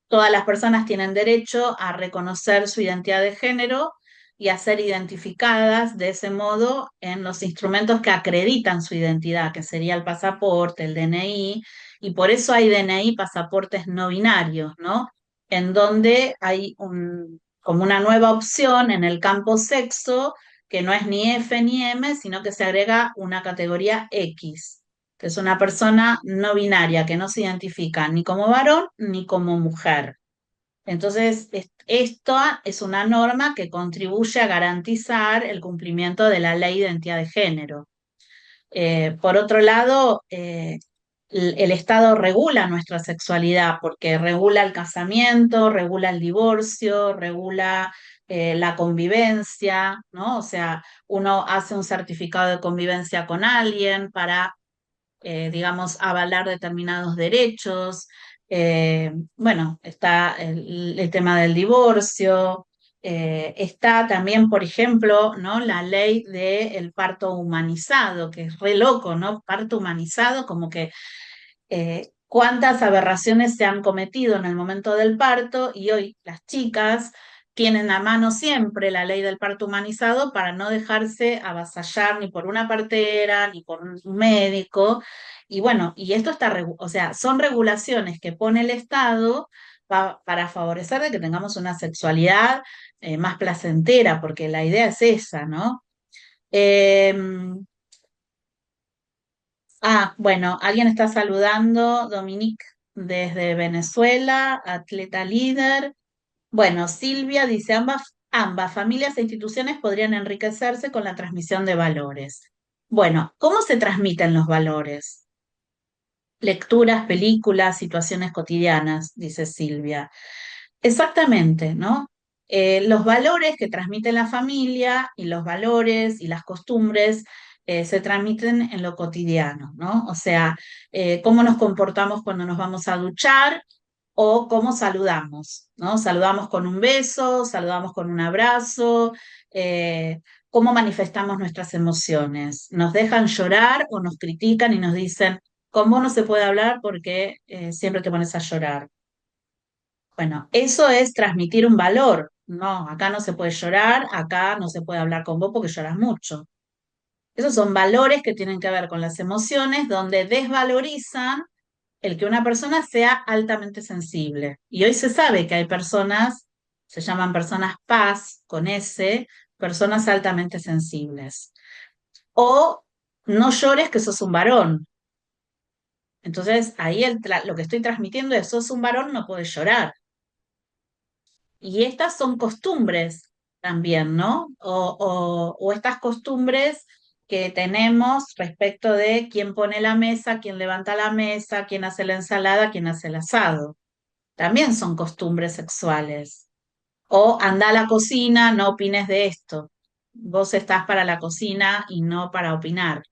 Todas las personas tienen derecho a reconocer su identidad de género y a ser identificadas de ese modo en los instrumentos que acreditan su identidad, que sería el pasaporte, el DNI, y por eso hay DNI, pasaportes no binarios, ¿no? En donde hay como una nueva opción en el campo sexo que no es ni F ni M, sino que se agrega una categoría X, que es una persona no binaria, que no se identifica ni como varón ni como mujer. Entonces, esto es una norma que contribuye a garantizar el cumplimiento de la ley de identidad de género. Por otro lado, el Estado regula nuestra sexualidad porque regula el casamiento, regula el divorcio, regula la convivencia, ¿no? O sea, uno hace un certificado de convivencia con alguien para, digamos, avalar determinados derechos. Bueno, está el tema del divorcio. Está también, por ejemplo, ¿no? La ley del parto humanizado, que es re loco, ¿no? Parto humanizado, como que cuántas aberraciones se han cometido en el momento del parto y hoy las chicas tienen a mano siempre la ley del parto humanizado para no dejarse avasallar ni por una partera ni por un médico. Y bueno, y esto está, o sea, son regulaciones que pone el Estado para favorecer de que tengamos una sexualidad más placentera, porque la idea es esa, ¿no? Em, bueno, alguien está saludando, Dominique desde Venezuela, atleta líder. Bueno, Silvia dice, ambas familias e instituciones podrían enriquecerse con la transmisión de valores. Bueno, ¿cómo se transmiten los valores? Lecturas, películas, situaciones cotidianas, dice Silvia. Exactamente, ¿no? Los valores que transmite la familia y los valores y las costumbres se transmiten en lo cotidiano, ¿no? O sea, cómo nos comportamos cuando nos vamos a duchar o cómo saludamos, ¿no? Saludamos con un beso, saludamos con un abrazo, cómo manifestamos nuestras emociones. Nos dejan llorar o nos critican y nos dicen, con vos no se puede hablar porque siempre te pones a llorar. Bueno, eso es transmitir un valor. No, acá no se puede llorar, acá no se puede hablar con vos porque lloras mucho. Esos son valores que tienen que ver con las emociones, donde desvalorizan el que una persona sea altamente sensible. Y hoy se sabe que hay personas, se llaman personas paz, con S, personas altamente sensibles. O no llores que sos un varón. Entonces ahí lo que estoy transmitiendo es, sos un varón, no puedes llorar. Y estas son costumbres también, ¿no? O estas costumbres que tenemos respecto de quién pone la mesa, quién levanta la mesa, quién hace la ensalada, quién hace el asado. También son costumbres sexuales. O anda a la cocina, no opines de esto. Vos estás para la cocina y no para opinar.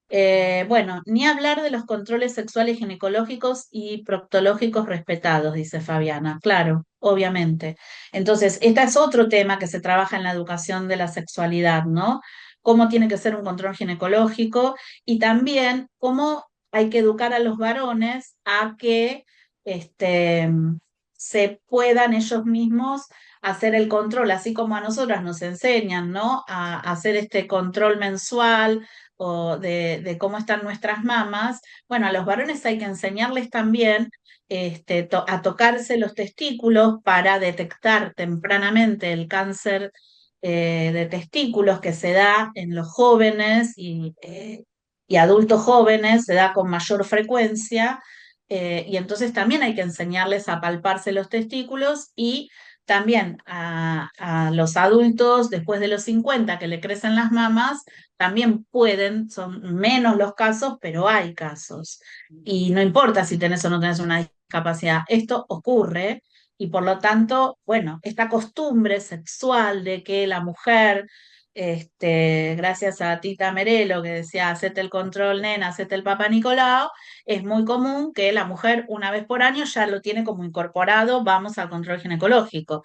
Bueno, ni hablar de los controles sexuales ginecológicos y proctológicos respetados, dice Fabiana. Claro, obviamente. Entonces, este es otro tema que se trabaja en la educación de la sexualidad, ¿no? Cómo tiene que ser un control ginecológico y también cómo hay que educar a los varones a que este, se puedan ellos mismos hacer el control, así como a nosotras nos enseñan, ¿no? A hacer este control mensual o de cómo están nuestras mamas, bueno, a los varones hay que enseñarles también a tocarse los testículos para detectar tempranamente el cáncer de testículos que se da en los jóvenes y adultos jóvenes, se da con mayor frecuencia. Y entonces también hay que enseñarles a palparse los testículos y también a los adultos después de los 50 que le crecen las mamas, también pueden, son menos los casos, pero hay casos. Y no importa si tenés o no tenés una discapacidad, esto ocurre y por lo tanto, bueno, esta costumbre sexual de que la mujer, gracias a Tita Merelo que decía, hacete el control, nena, hacete el Papa Nicolau, es muy común que la mujer una vez por año ya lo tiene como incorporado, vamos al control ginecológico.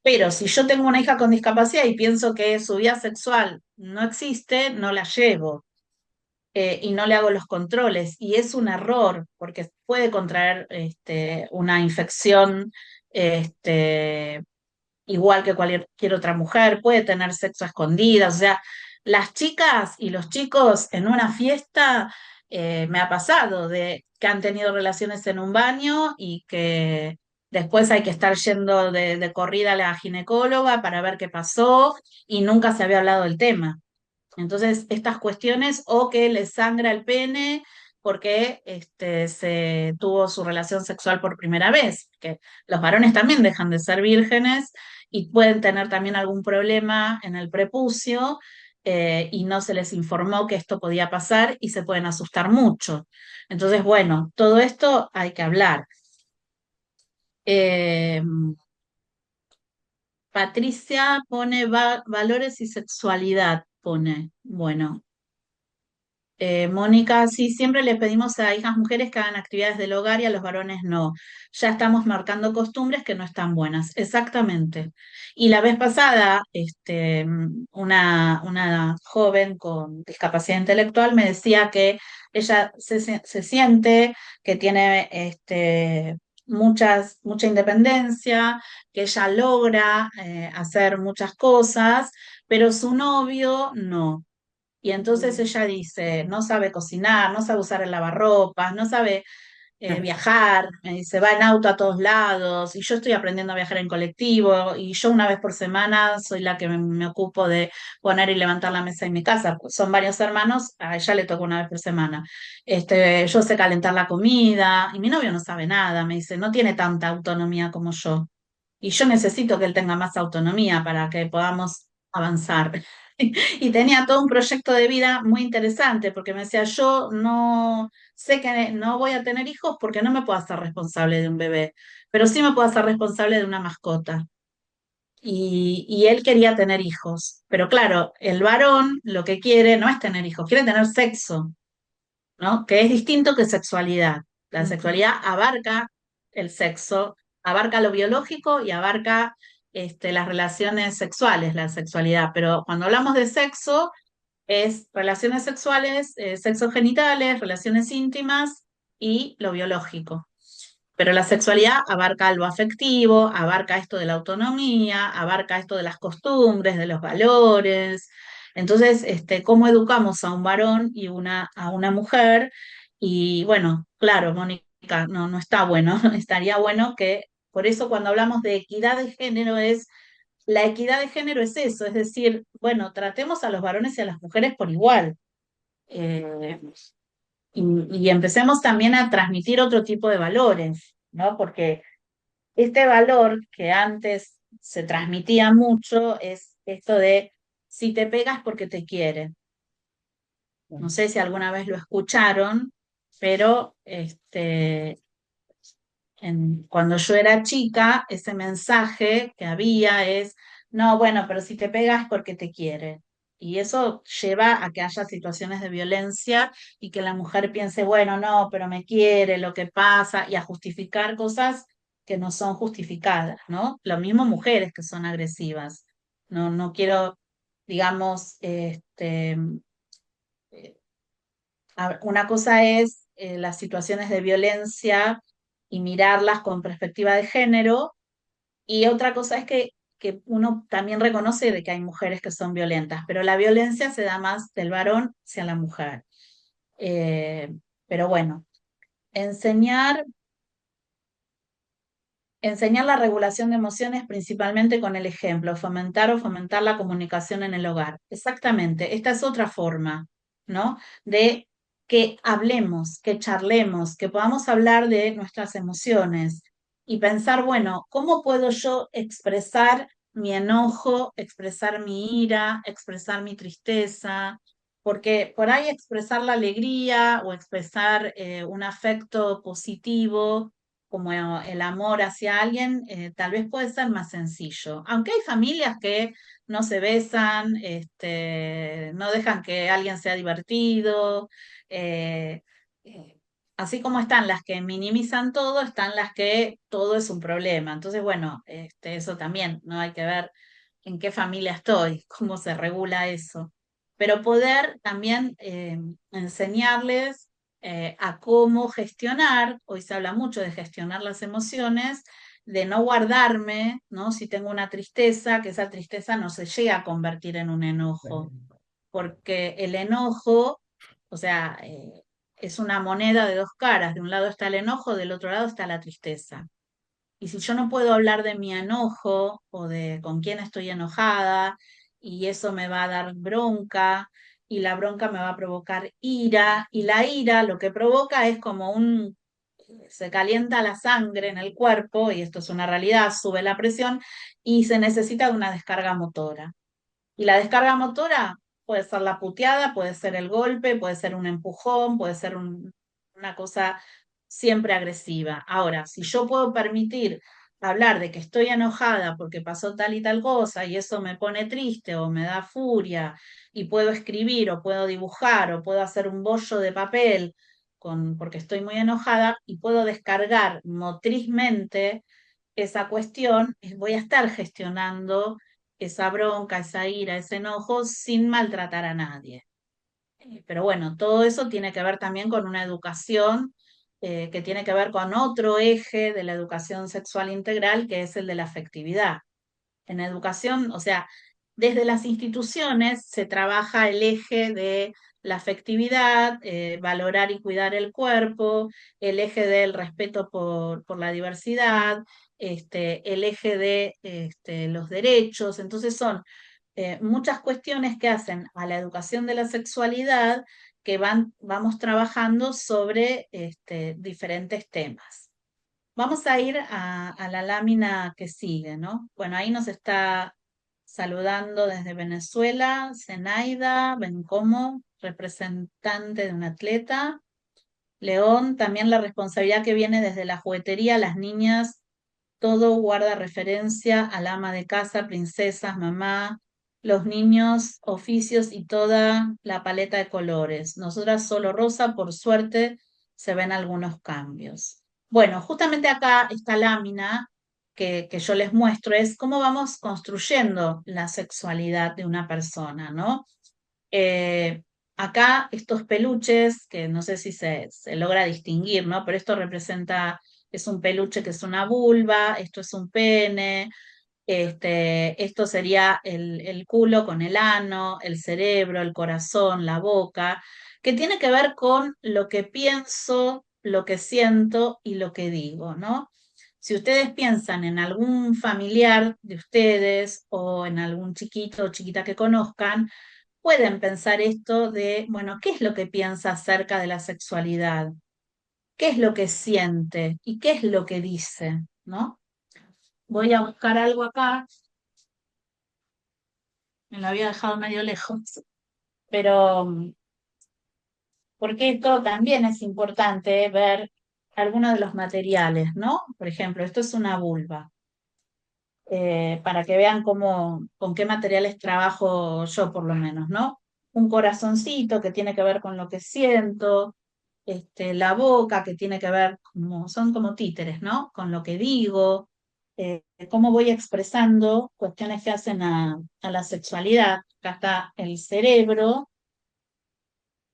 Pero si yo tengo una hija con discapacidad y pienso que su vida sexual no existe, no la llevo. y no le hago los controles. Y es un error, porque puede contraer una infección este, igual que cualquier otra mujer, puede tener sexo a escondidas. O sea, las chicas y los chicos en una fiesta, me ha pasado de que han tenido relaciones en un baño y que después hay que estar yendo de corrida a la ginecóloga para ver qué pasó y nunca se había hablado del tema. Entonces, estas cuestiones, o que le sangra el pene porque se tuvo su relación sexual por primera vez, que los varones también dejan de ser vírgenes y pueden tener también algún problema en el prepucio, y no se les informó que esto podía pasar y se pueden asustar mucho. Entonces, bueno, todo esto hay que hablar. Eh, Patricia pone valores y sexualidad, pone. Bueno. Mónica, sí, siempre le pedimos a hijas mujeres que hagan actividades del hogar y a los varones no. Ya estamos marcando costumbres que no están buenas. Exactamente. Y la vez pasada, una joven con discapacidad intelectual me decía que ella se siente que tiene mucha independencia, que ella logra hacer muchas cosas, pero su novio no. Y entonces ella dice, no sabe cocinar, no sabe usar el lavarropas, no sabe viajar, me dice, va en auto a todos lados, y yo estoy aprendiendo a viajar en colectivo, y yo una vez por semana soy la que me ocupo de poner y levantar la mesa en mi casa, pues son varios hermanos, a ella le toca una vez por semana. Yo sé calentar la comida, y mi novio no sabe nada, me dice, no tiene tanta autonomía como yo. Y yo necesito que él tenga más autonomía para que podamos avanzar. Y tenía todo un proyecto de vida muy interesante, porque me decía, yo no sé que no voy a tener hijos porque no me puedo hacer responsable de un bebé, pero sí me puedo hacer responsable de una mascota. Y él quería tener hijos, pero claro, el varón lo que quiere no es tener hijos, quiere tener sexo, ¿no? Que es distinto que sexualidad. La Ujú. sexualidad abarca el sexo, abarca lo biológico y abarca las relaciones sexuales, la sexualidad. Pero cuando hablamos de sexo, es relaciones sexuales, sexo genitales, relaciones íntimas y lo biológico. Pero la sexualidad abarca lo afectivo, abarca esto de la autonomía, abarca esto de las costumbres, de los valores. Entonces, ¿cómo educamos a un varón y a una mujer? Y bueno, claro, Mónica, no, no está bueno. Estaría bueno que, por eso cuando hablamos de equidad de género la equidad de género es eso, es decir, bueno, tratemos a los varones y a las mujeres por igual. Eh, y empecemos también a transmitir otro tipo de valores, ¿no? Porque este valor que antes se transmitía mucho es esto de si te pegas porque te quiere. No sé si alguna vez lo escucharon, pero cuando yo era chica, ese mensaje que había es, no, bueno, pero si te pegas es porque te quiere. Y eso lleva a que haya situaciones de violencia y que la mujer piense, bueno, no, pero me quiere, lo que pasa, y a justificar cosas que no son justificadas, ¿no? Lo mismo mujeres que son agresivas. No, no quiero, digamos, una cosa es las situaciones de violencia y mirarlas con perspectiva de género, y otra cosa es que uno también reconoce de que hay mujeres que son violentas, pero la violencia se da más del varón hacia la mujer. Eh, pero bueno, enseñar, enseñar la regulación de emociones principalmente con el ejemplo, fomentar la comunicación en el hogar. Exactamente, esta es otra forma, ¿no? De que hablemos, que charlemos, que podamos hablar de nuestras emociones y pensar, bueno, ¿cómo puedo yo expresar mi enojo, expresar mi ira, expresar mi tristeza? Porque por ahí expresar la alegría o expresar un afecto positivo como el amor hacia alguien, tal vez puede ser más sencillo. Aunque hay familias que no se besan, no dejan que alguien sea divertido. eh, eh, Así como están las que minimizan todo, están las que todo es un problema. Entonces, bueno, eso también, ¿no? Hay que ver en qué familia estoy, cómo se regula eso. pero poder también enseñarles a cómo gestionar, hoy se habla mucho de gestionar las emociones, de no guardarme, ¿no? Si tengo una tristeza, que esa tristeza no se llegue a convertir en un enojo, porque el enojo, o sea, es una moneda de dos caras, de un lado está el enojo, del otro lado está la tristeza. Y si yo no puedo hablar de mi enojo o de con quién estoy enojada, y eso me va a dar bronca, y la bronca me va a provocar ira, y la ira lo que provoca es como se calienta la sangre en el cuerpo, y esto es una realidad, sube la presión, y se necesita una descarga motora. Y la descarga motora puede ser la puteada, puede ser el golpe, puede ser un empujón, puede ser una cosa siempre agresiva. Ahora, si yo puedo permitir hablar de que estoy enojada porque pasó tal y tal cosa y eso me pone triste o me da furia y puedo escribir o puedo dibujar o puedo hacer un bollo de papel porque estoy muy enojada y puedo descargar motrizmente esa cuestión, voy a estar gestionando esa bronca, esa ira, ese enojo sin maltratar a nadie. Pero bueno, todo eso tiene que ver también con una educación que tiene que ver con otro eje de la educación sexual integral, que es el de la afectividad. En educación, o sea, desde las instituciones se trabaja el eje de la afectividad, valorar y cuidar el cuerpo, el eje del respeto por la diversidad, el eje de los derechos. Entonces son muchas cuestiones que hacen a la educación de la sexualidad que vamos trabajando sobre diferentes temas. Vamos a ir a la lámina que sigue, ¿no? Bueno, ahí nos está saludando desde Venezuela, Zenaida Bencomo, representante de un atleta. León, también la responsabilidad que viene desde la juguetería, las niñas, todo guarda referencia al ama de casa, princesas, mamá, los niños, oficios y toda la paleta de colores. Nosotras solo rosa, por suerte, se ven algunos cambios. Bueno, justamente acá esta lámina que yo les muestro es cómo vamos construyendo la sexualidad de una persona, ¿no? Eh, Acá estos peluches, que no sé si se logra distinguir, ¿no? Pero esto representa, es un peluche que es una vulva, esto es un pene, esto sería el culo con el ano, el cerebro, el corazón, la boca, que tiene que ver con lo que pienso, lo que siento y lo que digo, ¿no? Si ustedes piensan en algún familiar de ustedes o en algún chiquito o chiquita que conozcan, pueden pensar esto de, bueno, ¿qué es lo que piensa acerca de la sexualidad? ¿Qué es lo que siente? ¿Y qué es lo que dice? ¿No? Voy a buscar algo acá, me lo había dejado medio lejos, pero porque esto también es importante ver algunos de los materiales, ¿no? Por ejemplo, esto es una vulva, para que vean con qué materiales trabajo yo por lo menos, ¿no? Un corazoncito que tiene que ver con lo que siento, la boca que tiene que ver, son como títeres, ¿no? Con lo que digo, cómo voy expresando cuestiones que hacen a la sexualidad. Acá está el cerebro,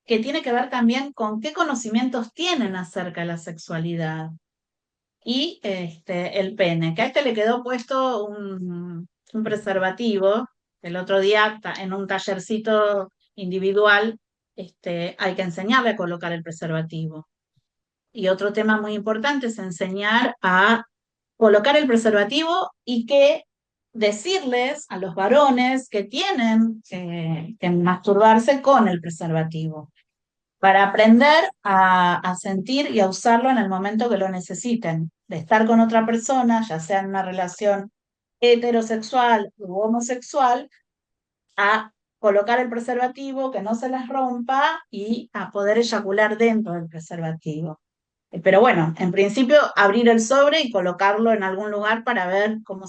que tiene que ver también con qué conocimientos tienen acerca de la sexualidad. Y el pene, que a este le quedó puesto un preservativo. El otro día, en un tallercito individual, hay que enseñarle a colocar el preservativo. Y otro tema muy importante es enseñar a colocar el preservativo y que decirles a los varones que tienen que masturbarse con el preservativo para aprender a sentir y a usarlo en el momento que lo necesiten, de estar con otra persona, ya sea en una relación heterosexual u homosexual, a colocar el preservativo, que no se les rompa y a poder eyacular dentro del preservativo. Pero bueno, en principio abrir el sobre y colocarlo en algún lugar para ver cómo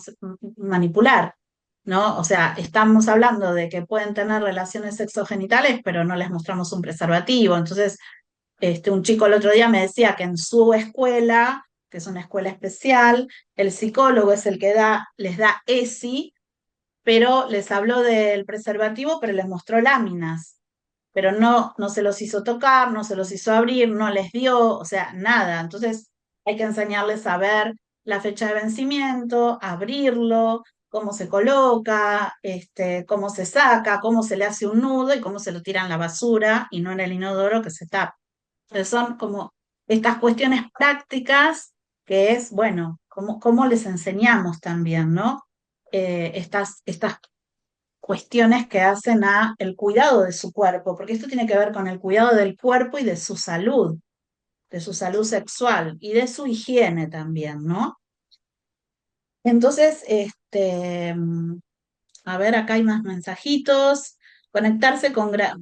manipular, ¿no? O sea, estamos hablando de que pueden tener relaciones sexogenitales, pero no les mostramos un preservativo. Entonces, un chico el otro día me decía que en su escuela, que es una escuela especial, el psicólogo es el que les da ESI, pero les habló del preservativo, pero les mostró láminas, pero no se los hizo tocar, no se los hizo abrir, no les dio, o sea, nada. Entonces hay que enseñarles a ver la fecha de vencimiento, abrirlo, cómo se coloca, cómo se saca, cómo se le hace un nudo y cómo se lo tira en la basura y no en el inodoro que se tapa. Entonces son como estas cuestiones prácticas que es, bueno, cómo les enseñamos también, ¿no? Estas cuestiones que hacen a el cuidado de su cuerpo, porque esto tiene que ver con el cuidado del cuerpo y de su salud sexual y de su higiene también, ¿no? Entonces, a ver, acá hay más mensajitos.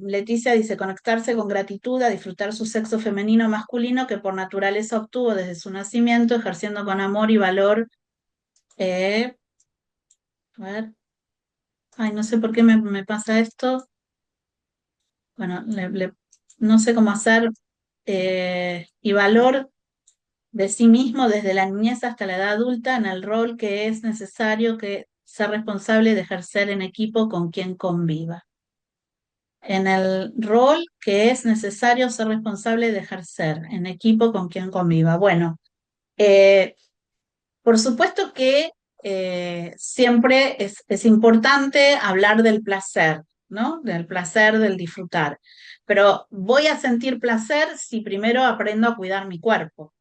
Leticia dice, conectarse con gratitud, a disfrutar su sexo femenino o masculino que por naturaleza obtuvo desde su nacimiento, ejerciendo con amor y valor. eh, a ver, ay, no sé por qué me pasa esto. Bueno, no sé cómo hacer, y valor de sí mismo desde la niñez hasta la edad adulta en el rol que es necesario que ser responsable de ejercer en equipo con quien conviva. En el rol que es necesario ser responsable de ejercer en equipo con quien conviva. Bueno, eh, por supuesto que siempre es importante hablar del placer, ¿no? Del placer, del disfrutar. Pero voy a sentir placer si primero aprendo a cuidar mi cuerpo.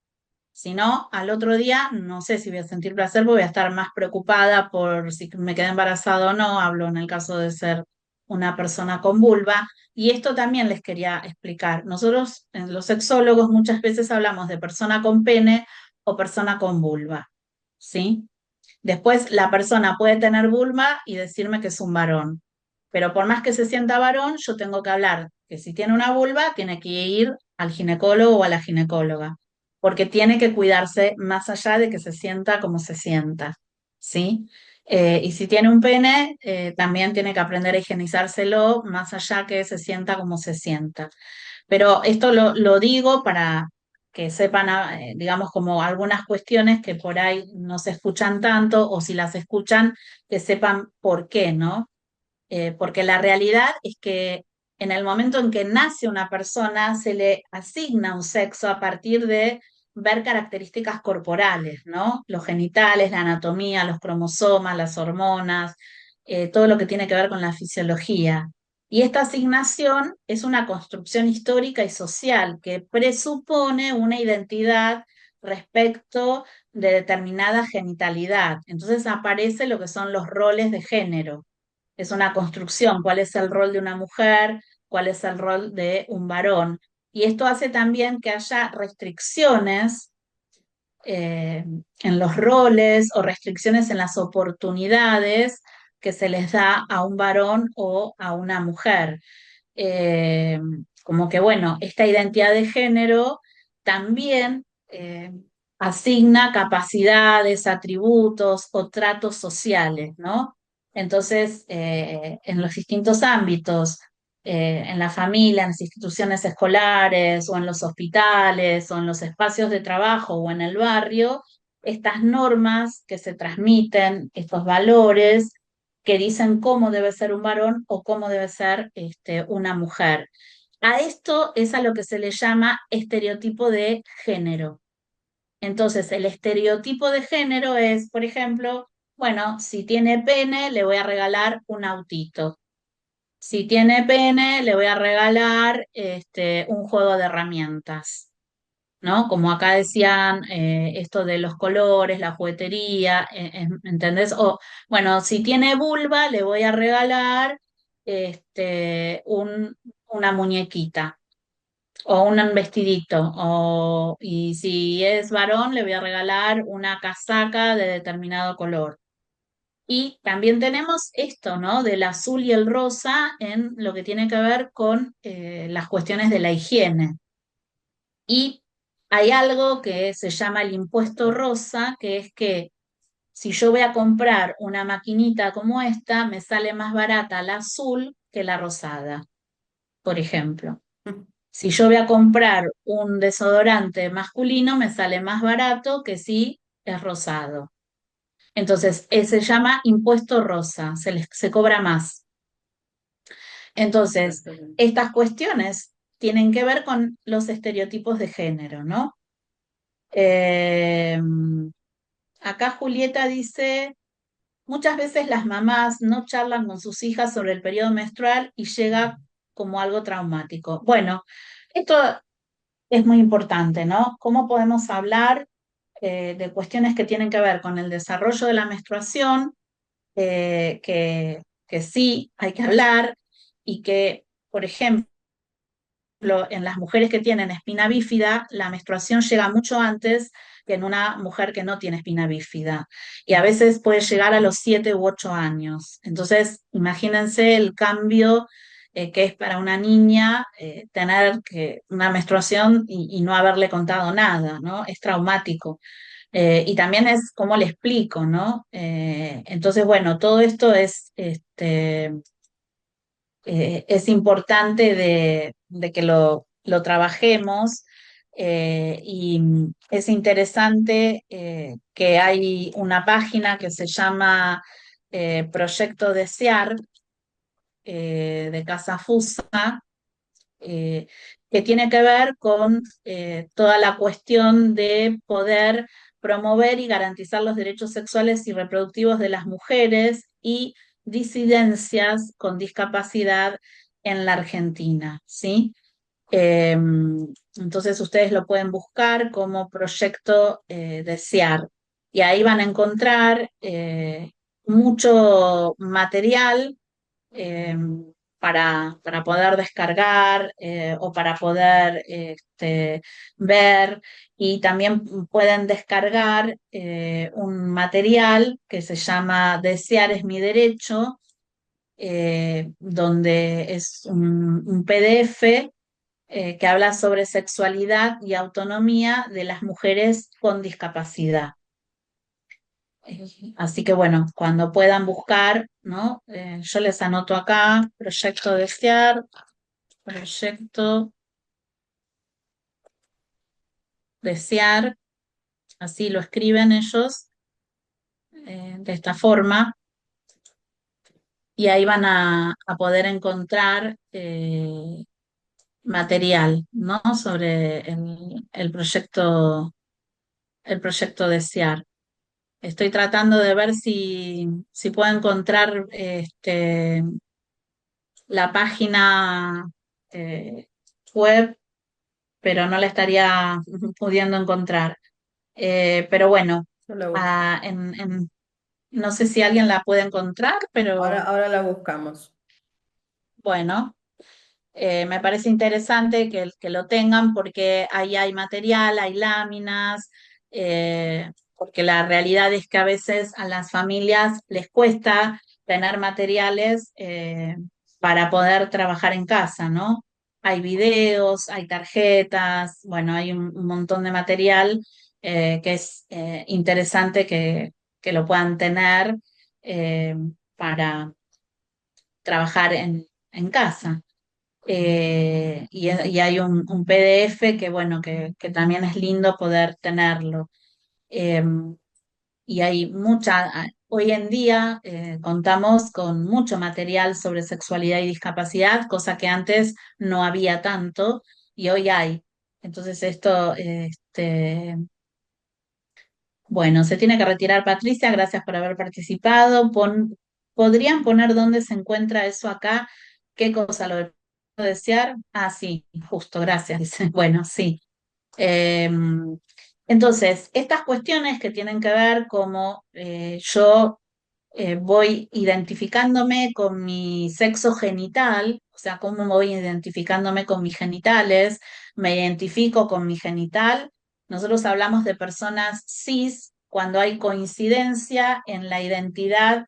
Si no, al otro día no sé si voy a sentir placer porque voy a estar más preocupada por si me quedé embarazada o no. Hablo en el caso de ser una persona con vulva. Y esto también les quería explicar. Nosotros, en los sexólogos, muchas veces hablamos de persona con pene o persona con vulva. ¿Sí? Después la persona puede tener vulva y decirme que es un varón. Pero por más que se sienta varón, yo tengo que hablar que si tiene una vulva, tiene que ir al ginecólogo o a la ginecóloga, porque tiene que cuidarse más allá de que se sienta como se sienta, ¿sí? Y si tiene un pene, también tiene que aprender a higienizárselo más allá que se sienta como se sienta. Pero esto lo digo para que sepan, digamos, como algunas cuestiones que por ahí no se escuchan tanto o si las escuchan, que sepan por qué, ¿no? Porque la realidad es que en el momento en que nace una persona se le asigna un sexo a partir de ver características corporales, ¿no? Los genitales, la anatomía, los cromosomas, las hormonas, todo lo que tiene que ver con la fisiología. Y esta asignación es una construcción histórica y social que presupone una identidad respecto de determinada genitalidad. Entonces aparece lo que son los roles de género. Es una construcción, cuál es el rol de una mujer, cuál es el rol de un varón. Y esto hace también que haya restricciones en los roles o restricciones en las oportunidades que se les da a un varón o a una mujer. Eh, Como que, bueno, esta identidad de género también asigna capacidades, atributos o tratos sociales, ¿no? Entonces, en los distintos ámbitos, en la familia, en las instituciones escolares o en los hospitales o en los espacios de trabajo o en el barrio, estas normas que se transmiten, estos valores que dicen cómo debe ser un varón o cómo debe ser una mujer. A esto es a lo que se le llama estereotipo de género. Entonces, el estereotipo de género es, por ejemplo, bueno, si tiene pene, le voy a regalar un autito. Si tiene pene, le voy a regalar un juego de herramientas, ¿no? Como acá decían, esto de los colores, la juguetería, ¿entendés? O, bueno, si tiene vulva, le voy a regalar una muñequita o un vestidito. Y si es varón, le voy a regalar una casaca de determinado color. Y también tenemos esto, ¿no? Del azul y el rosa en lo que tiene que ver con las cuestiones de la higiene. Y hay algo que se llama el impuesto rosa, que es que si yo voy a comprar una maquinita como esta, me sale más barata la azul que la rosada, por ejemplo. Si yo voy a comprar un desodorante masculino, me sale más barato que si es rosado. Entonces, se llama impuesto rosa, se cobra más. Entonces, Exactamente. estas cuestiones tienen que ver con los estereotipos de género, ¿no? Eh, Acá Julieta dice, muchas veces las mamás no charlan con sus hijas sobre el periodo menstrual y llega como algo traumático. Bueno, esto es muy importante, ¿no? ¿Cómo podemos hablar de cuestiones que tienen que ver con el desarrollo de la menstruación, que sí hay que hablar y que, por ejemplo, en las mujeres que tienen espina bífida, la menstruación llega mucho antes que en una mujer que no tiene espina bífida. Y a veces puede llegar a los 7 u 8 años. Entonces, imagínense el cambio que es para una niña tener una menstruación y no haberle contado nada, ¿no? Es traumático. Y también es cómo le explico, ¿no? Entonces, bueno, todo esto es importante de que lo trabajemos y es interesante que hay una página que se llama Proyecto Desear de Casa Fusa, eh, que tiene que ver con toda la cuestión de poder promover y garantizar los derechos sexuales y reproductivos de las mujeres y disidencias con discapacidad en la Argentina, ¿sí? Eh, entonces ustedes lo pueden buscar como Proyecto Desear y ahí van a encontrar mucho material eh, para poder descargar o para poder ver y también pueden descargar un material que se llama Desear es mi derecho, donde es un PDF que habla sobre sexualidad y autonomía de las mujeres con discapacidad. Así que bueno, cuando puedan buscar, ¿no? Yo les anoto acá, Proyecto Desear, Proyecto Desear, así lo escriben ellos de esta forma, y ahí van a poder encontrar material, ¿no? Sobre el proyecto Desear. Estoy tratando de ver si puedo encontrar la página web, pero no la estaría pudiendo encontrar. Pero bueno, Yo la busco. ah, no sé si alguien la puede encontrar, Ahora, pero ahora la buscamos. bueno, me parece interesante que lo tengan porque ahí hay material, hay láminas, porque la realidad es que a veces a las familias les cuesta tener materiales para poder trabajar en casa, ¿no? Hay videos, hay tarjetas, bueno, hay un montón de material que es interesante que lo puedan tener eh, para trabajar en casa. Y hay un PDF que, bueno, que también es lindo poder tenerlo. Eh, y hay hoy en día contamos con mucho material sobre sexualidad y discapacidad, cosa que antes no había tanto y hoy hay. Entonces esto, bueno, se tiene que retirar Patricia, gracias por haber participado. ¿Podrían poner dónde se encuentra eso acá? ¿Qué cosa lo de desear? Ah, sí, justo, gracias. Dice. Bueno, sí. Eh, entonces, estas cuestiones que tienen que ver como yo voy identificándome con mi sexo genital, o sea, cómo voy identificándome con mis genitales, me identifico con mi genital. Nosotros hablamos de personas cis cuando hay coincidencia en la identidad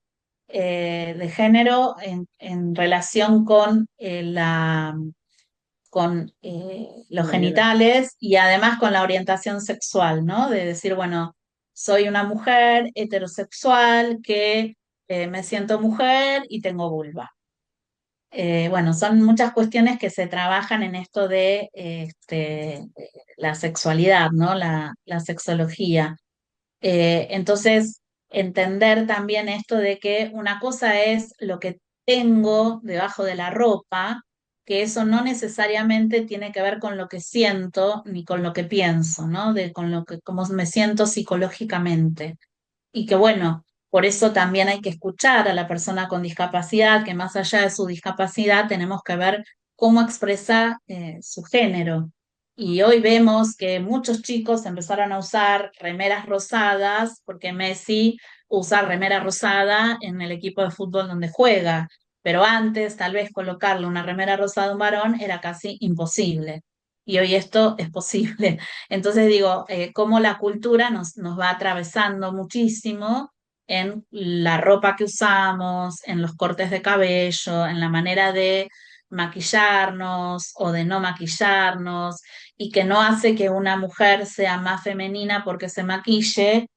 de género en relación con los Muy bien. genitales y además con la orientación sexual, ¿no? De decir, bueno, soy una mujer heterosexual que me siento mujer y tengo vulva. Bueno, son muchas cuestiones que se trabajan en esto de la sexualidad, ¿no? La sexología. Entonces, entender también esto de que una cosa es lo que tengo debajo de la ropa, que eso no necesariamente tiene que ver con lo que siento ni con lo que pienso, ¿no? Con lo que, cómo me siento psicológicamente. Y que bueno, por eso también hay que escuchar a la persona con discapacidad, que más allá de su discapacidad tenemos que ver cómo expresa su género. Y hoy vemos que muchos chicos empezaron a usar remeras rosadas porque Messi usa remera rosada en el equipo de fútbol donde juega. Pero antes, tal vez colocarle una remera rosada a un varón era casi imposible. Y hoy esto es posible. Entonces digo, cómo la cultura nos va atravesando muchísimo en la ropa que usamos, en los cortes de cabello, en la manera de maquillarnos o de no maquillarnos, y que no hace que una mujer sea más femenina porque se maquille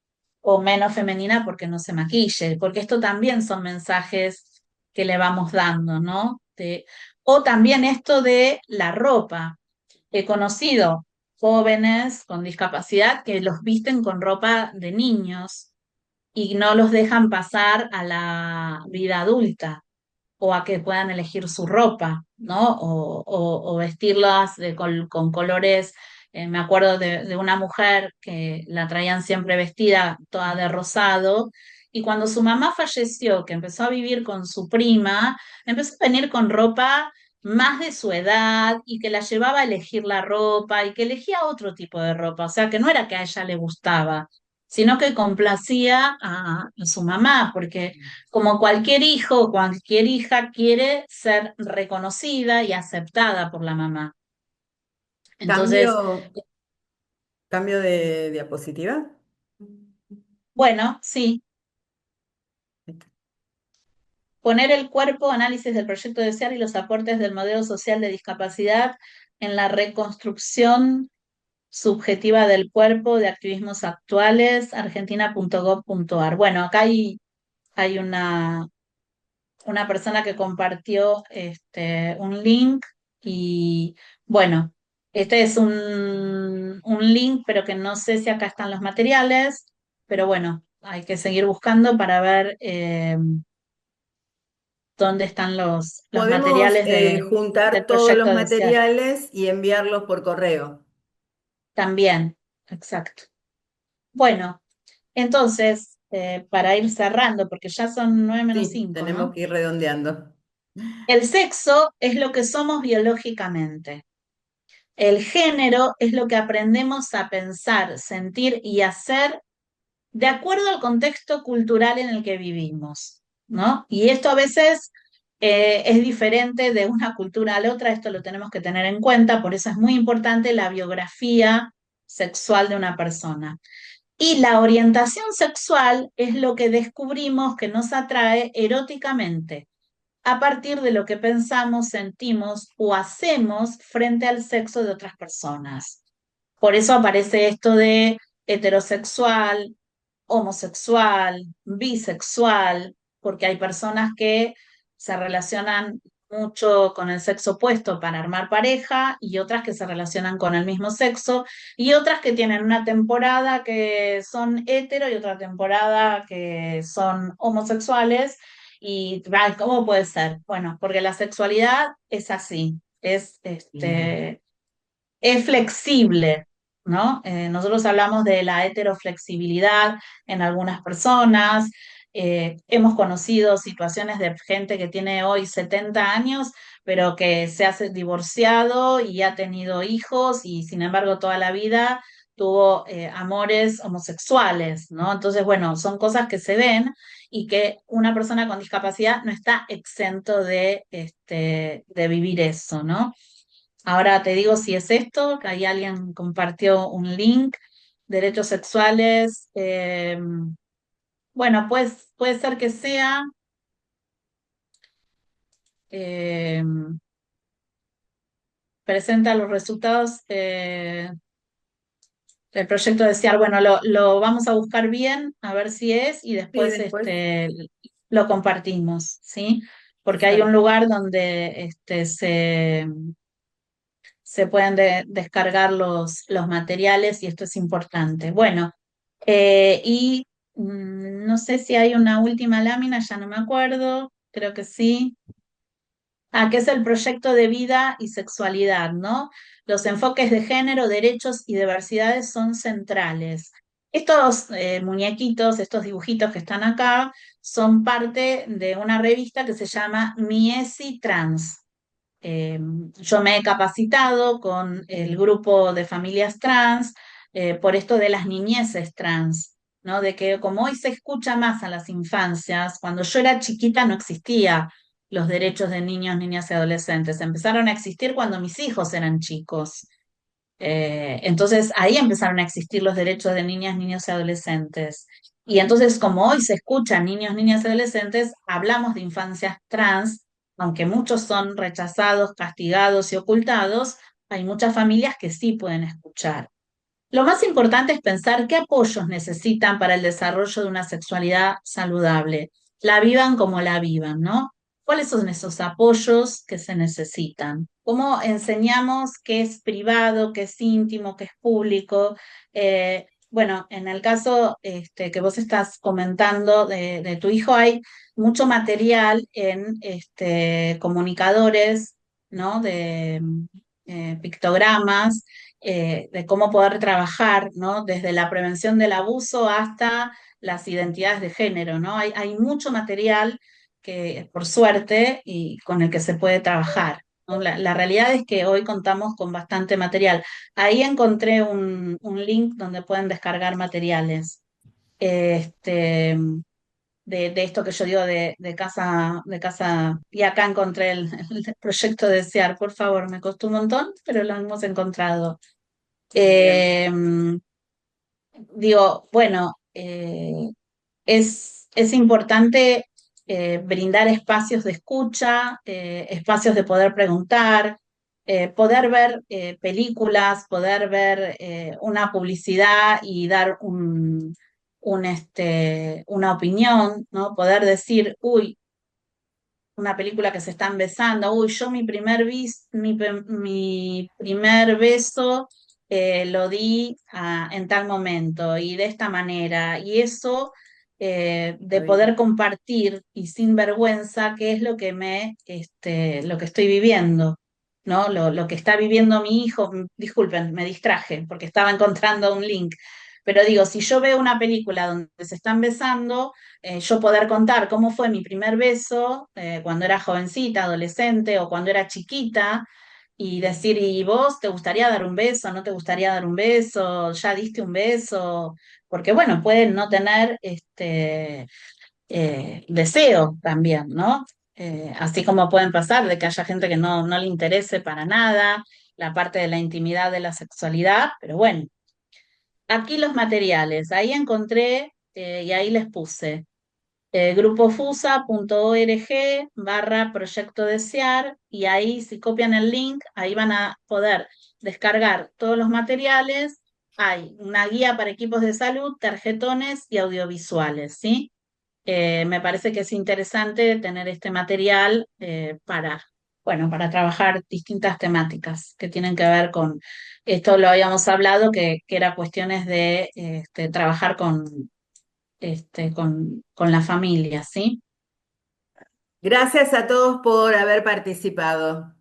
o menos femenina porque no se maquille, porque esto también son mensajes que le vamos dando, ¿no? O también esto de la ropa. He conocido jóvenes con discapacidad que los visten con ropa de niños y no los dejan pasar a la vida adulta o a que puedan elegir su ropa, ¿no? O vestirlas con colores. Me acuerdo de una mujer que la traían siempre vestida toda de rosado, y cuando su mamá falleció, que empezó a vivir con su prima, empezó a venir con ropa más de su edad y que la llevaba a elegir la ropa y que elegía otro tipo de ropa, o sea que no era que a ella le gustaba, sino que complacía a su mamá, porque como cualquier hijo o cualquier hija quiere ser reconocida y aceptada por la mamá. Entonces, Cambio, cambio de diapositiva. bueno, sí, poner el cuerpo, análisis del proyecto de SEAR y los aportes del modelo social de discapacidad en la reconstrucción subjetiva del cuerpo de activismos actuales, argentina.gov.ar. Bueno, acá hay una persona que compartió un link y bueno, este es un link, pero que no sé si acá están los materiales, pero bueno, hay que seguir buscando para ver dónde están los Podemos materiales del juntar todos los proyecto de SEAR. materiales y enviarlos por correo. También, exacto. Bueno, entonces, para ir cerrando, porque ya son 9 menos Sí, 5, tenemos ¿no? que ir redondeando. El sexo es lo que somos biológicamente. El género es lo que aprendemos a pensar, sentir y hacer de acuerdo al contexto cultural en el que vivimos, ¿no? Y esto a veces es diferente de una cultura a la otra, esto lo tenemos que tener en cuenta, por eso es muy importante la biografía sexual de una persona. Y la orientación sexual es lo que descubrimos que nos atrae eróticamente a partir de lo que pensamos, sentimos o hacemos frente al sexo de otras personas. Por eso aparece esto de heterosexual, homosexual, bisexual, porque hay personas que se relacionan mucho con el sexo opuesto para armar pareja y otras que se relacionan con el mismo sexo y otras que tienen una temporada que son hetero y otra temporada que son homosexuales. Y ay, ¿cómo puede ser? Bueno, porque la sexualidad es así, es flexible, ¿no? Nosotros hablamos de la heteroflexibilidad en algunas personas. Hemos conocido situaciones de gente que tiene hoy 70 años, pero que se ha divorciado y ha tenido hijos y sin embargo toda la vida tuvo amores homosexuales, ¿no? Entonces, bueno, son cosas que se ven y que una persona con discapacidad no está exento de vivir eso, ¿no? Ahora te digo si es esto, que ahí alguien compartió un link, derechos sexuales. Bueno, pues puede ser que sea, eh, presenta los resultados del proyecto de SEAR. Bueno, lo vamos a buscar bien, a ver si es, y Sí, después después. lo compartimos, ¿sí? Porque hay un Exacto. lugar donde se pueden descargar los materiales y esto es importante. Bueno, y no sé si hay una última lámina, ya no me acuerdo, creo que sí. Que es el proyecto de vida y sexualidad, ¿no? Los enfoques de género, derechos y diversidades son centrales. Estos muñequitos, estos dibujitos que están acá, son parte de una revista que se llama Miesi Trans. Yo me he capacitado con el grupo de familias trans por esto de las niñeces trans, ¿no? De que como hoy se escucha más a las infancias, cuando yo era chiquita no existía los derechos de niños, niñas y adolescentes. Empezaron a existir cuando mis hijos eran chicos. Entonces ahí empezaron a existir los derechos de niñas, niños y adolescentes. Y entonces, como hoy se escuchan niños, niñas y adolescentes, hablamos de infancias trans, aunque muchos son rechazados, castigados y ocultados, hay muchas familias que sí pueden escuchar. Lo más importante es pensar qué apoyos necesitan para el desarrollo de una sexualidad saludable. La vivan como la vivan, ¿no? ¿Cuáles son esos apoyos que se necesitan? ¿Cómo enseñamos qué es privado, qué es íntimo, qué es público? Bueno, en el caso que vos estás comentando de tu hijo, hay mucho material en comunicadores, ¿no? De pictogramas de cómo poder trabajar, ¿no? Desde la prevención del abuso hasta las identidades de género, ¿no? Hay mucho material que, por suerte, y con el que se puede trabajar, ¿no? La realidad es que hoy contamos con bastante material. Ahí encontré un link donde pueden descargar materiales. Este, de esto que yo digo de casa, y acá encontré el proyecto Desear, por favor, me costó un montón, pero lo hemos encontrado. Bien. Eh, Digo, bueno, es importante brindar espacios de escucha, espacios de poder preguntar, poder ver películas, poder ver una publicidad y dar una opinión, ¿no? Poder decir, uy, una película que se están besando, uy, yo mi primer beso lo di en tal momento y de esta manera, y eso Está de bien. poder compartir y sin vergüenza qué es lo que estoy viviendo, ¿no? Lo que está viviendo mi hijo, disculpen, me distraje porque estaba encontrando un link. Pero digo, si yo veo una película donde se están besando, yo poder contar cómo fue mi primer beso cuando era jovencita, adolescente o cuando era chiquita y decir, ¿y vos te gustaría dar un beso? ¿No te gustaría dar un beso? ¿Ya diste un beso? Porque bueno, pueden no tener deseo también, ¿no? Así como pueden pasar de que haya gente que no le interese para nada la parte de la intimidad de la sexualidad, pero bueno, aquí los materiales, ahí encontré y ahí les puse grupofusa.org/proyecto desear y ahí si copian el link, ahí van a poder descargar todos los materiales. Hay una guía para equipos de salud, tarjetones y audiovisuales, ¿sí? Me parece que es interesante tener este material bueno, para trabajar distintas temáticas que tienen que ver con, esto lo habíamos hablado, que era cuestiones de trabajar con la familia, ¿sí? Gracias a todos por haber participado.